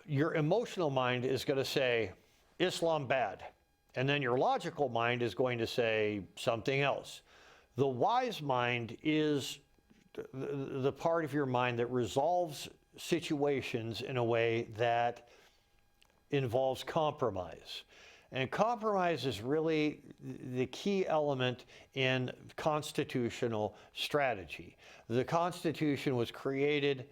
Your emotional mind is going to say Islam bad, and then your logical mind is going to say something else. The wise mind is the part of your mind that resolves situations in a way that involves compromise. And compromise is really the key element in constitutional strategy. The Constitution was created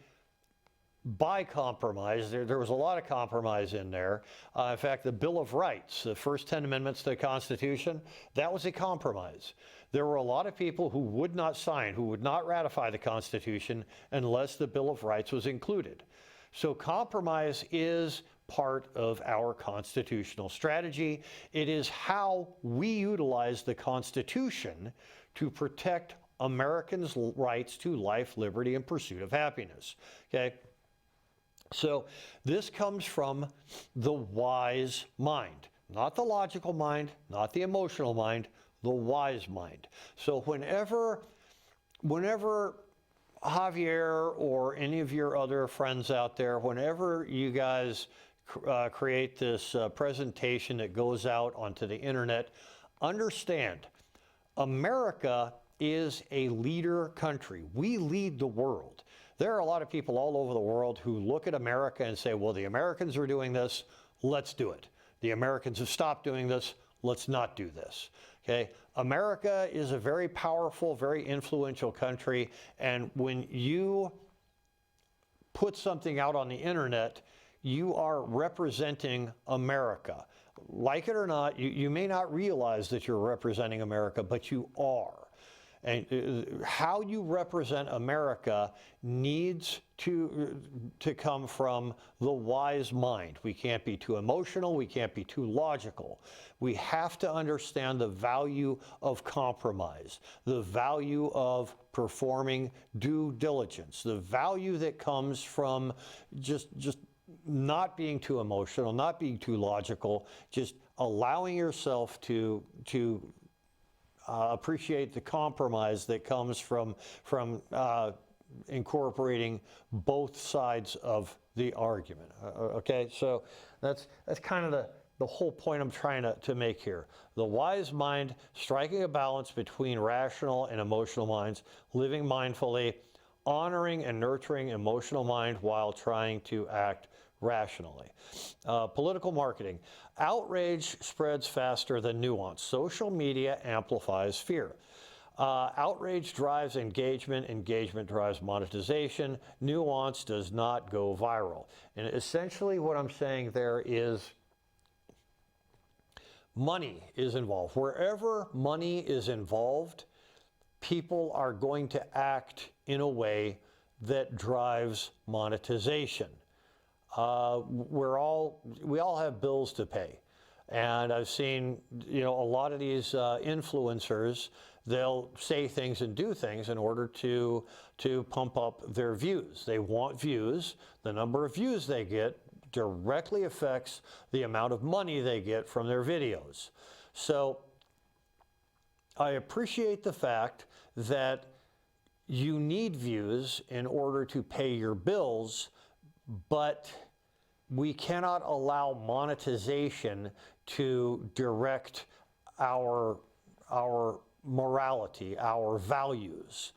by compromise. There was a lot of compromise in there. In fact, the Bill of Rights, the first 10 amendments to the Constitution, that was a compromise. There were a lot of people who would not sign, who would not ratify the Constitution unless the Bill of Rights was included. So compromise is part of our constitutional strategy. It is how we utilize the Constitution to protect Americans' rights to life, liberty, and pursuit of happiness. Okay? So this comes from the wise mind, not the logical mind, not the emotional mind, the wise mind. So whenever Javier or any of your other friends out there, whenever you guys create this presentation that goes out onto the internet, understand America is a leader country. We lead the world. There are a lot of people all over the world who look at America and say, well, the Americans are doing this, let's do it. The Americans have stopped doing this, let's not do this. Okay, America is a very powerful, very influential country, and when you put something out on the internet, you are representing America. Like it or not, you may not realize that you're representing America, but you are. And how you represent America needs to come from the wise mind. We can't be too emotional. We can't be too logical. We have to understand the value of compromise, the value of performing due diligence, the value that comes from just not being too emotional, not being too logical, just allowing yourself to appreciate the compromise that comes from incorporating both sides of the argument. Okay, so that's kind of the whole point I'm trying to make here. The wise mind striking a balance between rational and emotional minds, living mindfully, honoring and nurturing emotional mind while trying to act rationally. Political marketing. Outrage spreads faster than nuance. Social media amplifies fear. Outrage drives engagement. Engagement drives monetization. Nuance does not go viral. And essentially what I'm saying there is money is involved. Wherever money is involved, people are going to act in a way that drives monetization. We all have bills to pay. And I've seen, a lot of these influencers, they'll say things and do things in order to pump up their views. They want views. The number of views they get directly affects the amount of money they get from their videos. So I appreciate the fact that you need views in order to pay your bills, but we cannot allow monetization to direct our morality, our values.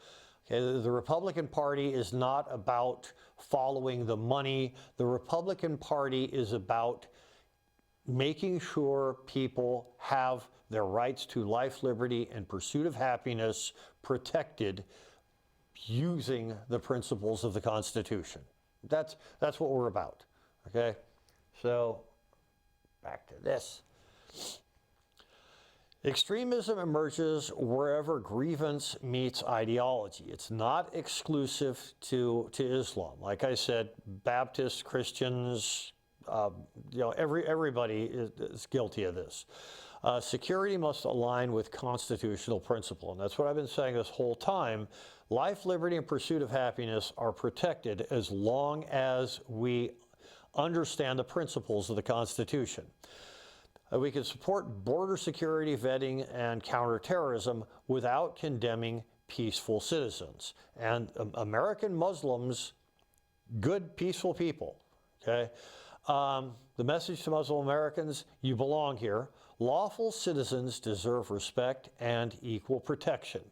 Okay, the Republican Party is not about following the money. The Republican Party is about making sure people have their rights to life, liberty, and pursuit of happiness protected using the principles of the Constitution. That's what we're about. Okay, so back to this. Extremism emerges wherever grievance meets ideology. It's not exclusive to Islam. Like I said, Baptists, Christians, everybody is guilty of this. Security must align with constitutional principle, and that's what I've been saying this whole time. Life, liberty, and pursuit of happiness are protected as long as we understand the principles of the Constitution. We can support border security, vetting, and counterterrorism without condemning peaceful citizens. And American Muslims, good, peaceful people, okay? The message to Muslim Americans, you belong here. Lawful citizens deserve respect and equal protection.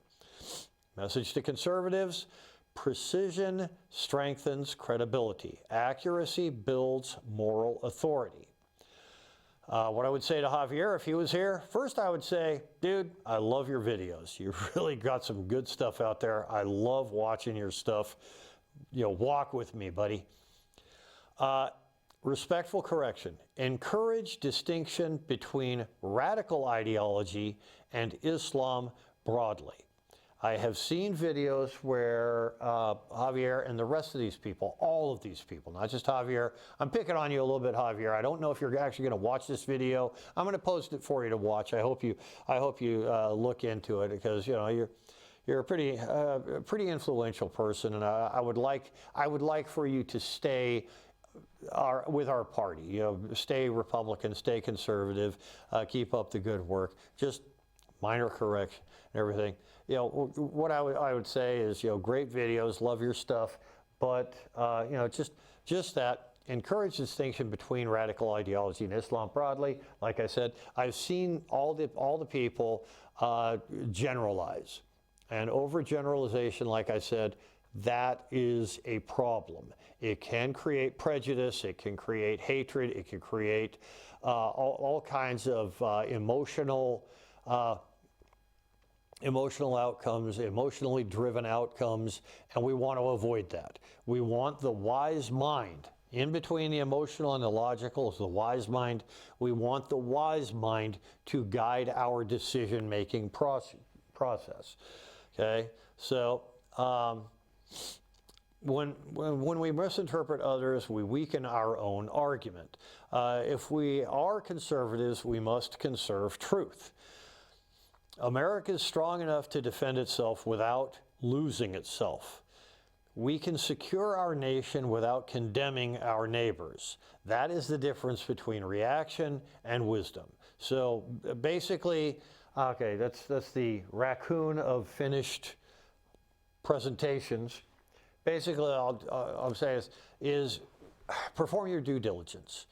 Message to conservatives, precision strengthens credibility. Accuracy builds moral authority. What I would say to Javier if he was here, first I would say, dude, I love your videos. You really got some good stuff out there. I love watching your stuff. Walk with me, buddy. Respectful correction. Encourage distinction between radical ideology and Islam broadly. I have seen videos where Javier and the rest of these people, all of these people, not just Javier, I'm picking on you a little bit, Javier. I don't know if you're actually going to watch this video. I'm going to post it for you to watch. I hope you look into it, because you're a pretty influential person, and I would like for you to stay with our party. Stay Republican, stay conservative, keep up the good work. Just minor correction and everything. What I would say is, great videos, love your stuff, but just that, encourage distinction between radical ideology and Islam broadly. Like I said, I've seen all the people generalize, and overgeneralization, like I said, that is a problem. It can create prejudice, it can create hatred, it can create all kinds of emotional outcomes, emotionally driven outcomes, and we want to avoid that. We want the wise mind. In between the emotional and the logical is the wise mind. We want the wise mind to guide our decision-making process. Okay, so when we misinterpret others, we weaken our own argument. If we are conservatives, we must conserve truth. America is strong enough to defend itself without losing itself. We can secure our nation without condemning our neighbors. That is the difference between reaction and wisdom. So basically, okay, that's the raccoon of finished presentations. Basically, I'll say is perform your due diligence.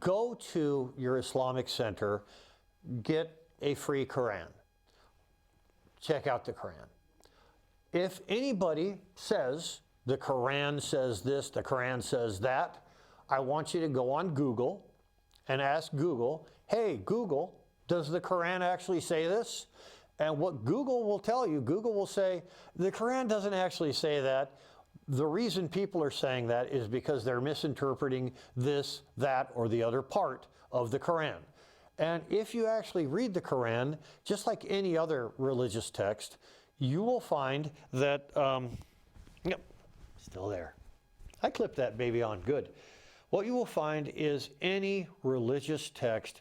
Go to your Islamic center, get a free Quran. Check out the Quran. If anybody says the Quran says this, the Quran says that, I want you to go on Google and ask Google, hey, Google, does the Quran actually say this? And what Google will tell you, Google will say, the Quran doesn't actually say that. The reason people are saying that is because they're misinterpreting this, that, or the other part of the Quran. And if you actually read the Quran, just like any other religious text, you will find that, yep, still there. I clipped that baby on good. What you will find is any religious text,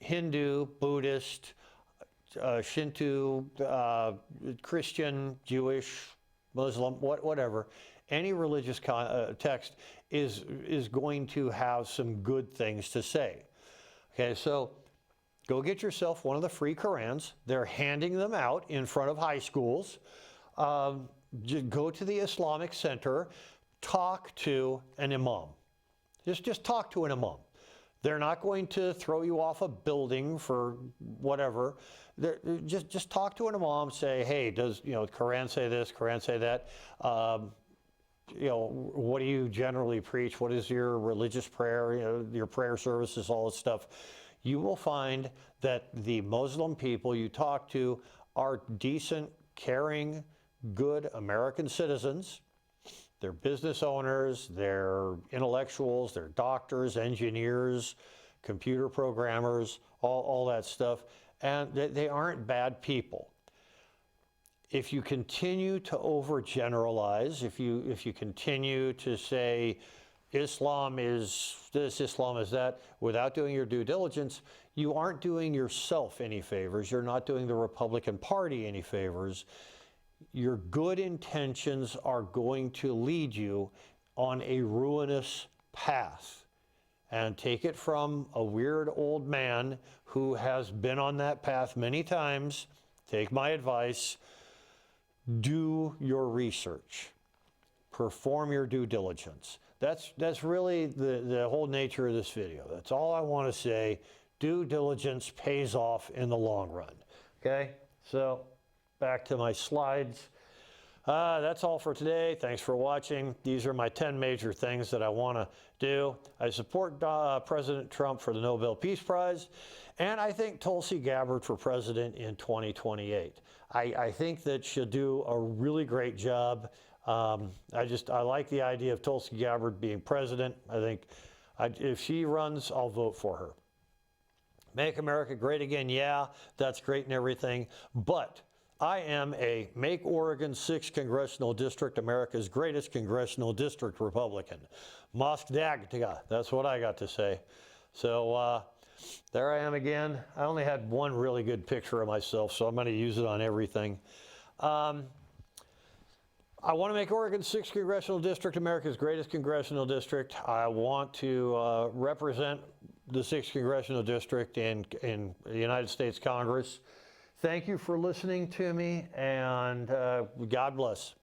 Hindu, Buddhist, Shinto, Christian, Jewish, Muslim, whatever, any religious text is going to have some good things to say. Okay, so go get yourself one of the free Qurans. They're handing them out in front of high schools. Go to the Islamic Center, talk to an imam. Just talk to an imam. They're not going to throw you off a building for whatever. Just talk to an imam. Say, hey, does the Quran say this? Quran say that? What do you generally preach? What is your religious prayer? Your prayer services, all this stuff. You will find that the Muslim people you talk to are decent, caring, good American citizens. They're business owners, they're intellectuals, they're doctors, engineers, computer programmers, all that stuff. And they aren't bad people. If you continue to overgeneralize, if you continue to say Islam is this, Islam is that, without doing your due diligence, you aren't doing yourself any favors. You're not doing the Republican Party any favors. Your good intentions are going to lead you on a ruinous path. And take it from a weird old man who has been on that path many times. Take my advice. Do your research. Perform your due diligence. That's really the whole nature of this video. That's all I want to say. Due diligence pays off in the long run. Okay, so back to my slides. That's all for today. Thanks for watching. These are my 10 major things that I want to do. I support President Trump for the Nobel Peace Prize, and I think Tulsi Gabbard for president in 2028. I think that she'll do a really great job. I like the idea of Tulsi Gabbard being president. I think if she runs, I'll vote for her. Make America great again, yeah, that's great and everything, but I am a Make Oregon 6th Congressional District America's greatest congressional district Republican. Mosk Dagtaga, that's what I got to say. So there I am again. I only had one really good picture of myself, so I'm going to use it on everything. I want to make Oregon 6th Congressional District America's greatest congressional district. I want to represent the 6th Congressional District in the United States Congress. Thank you for listening to me, and God bless.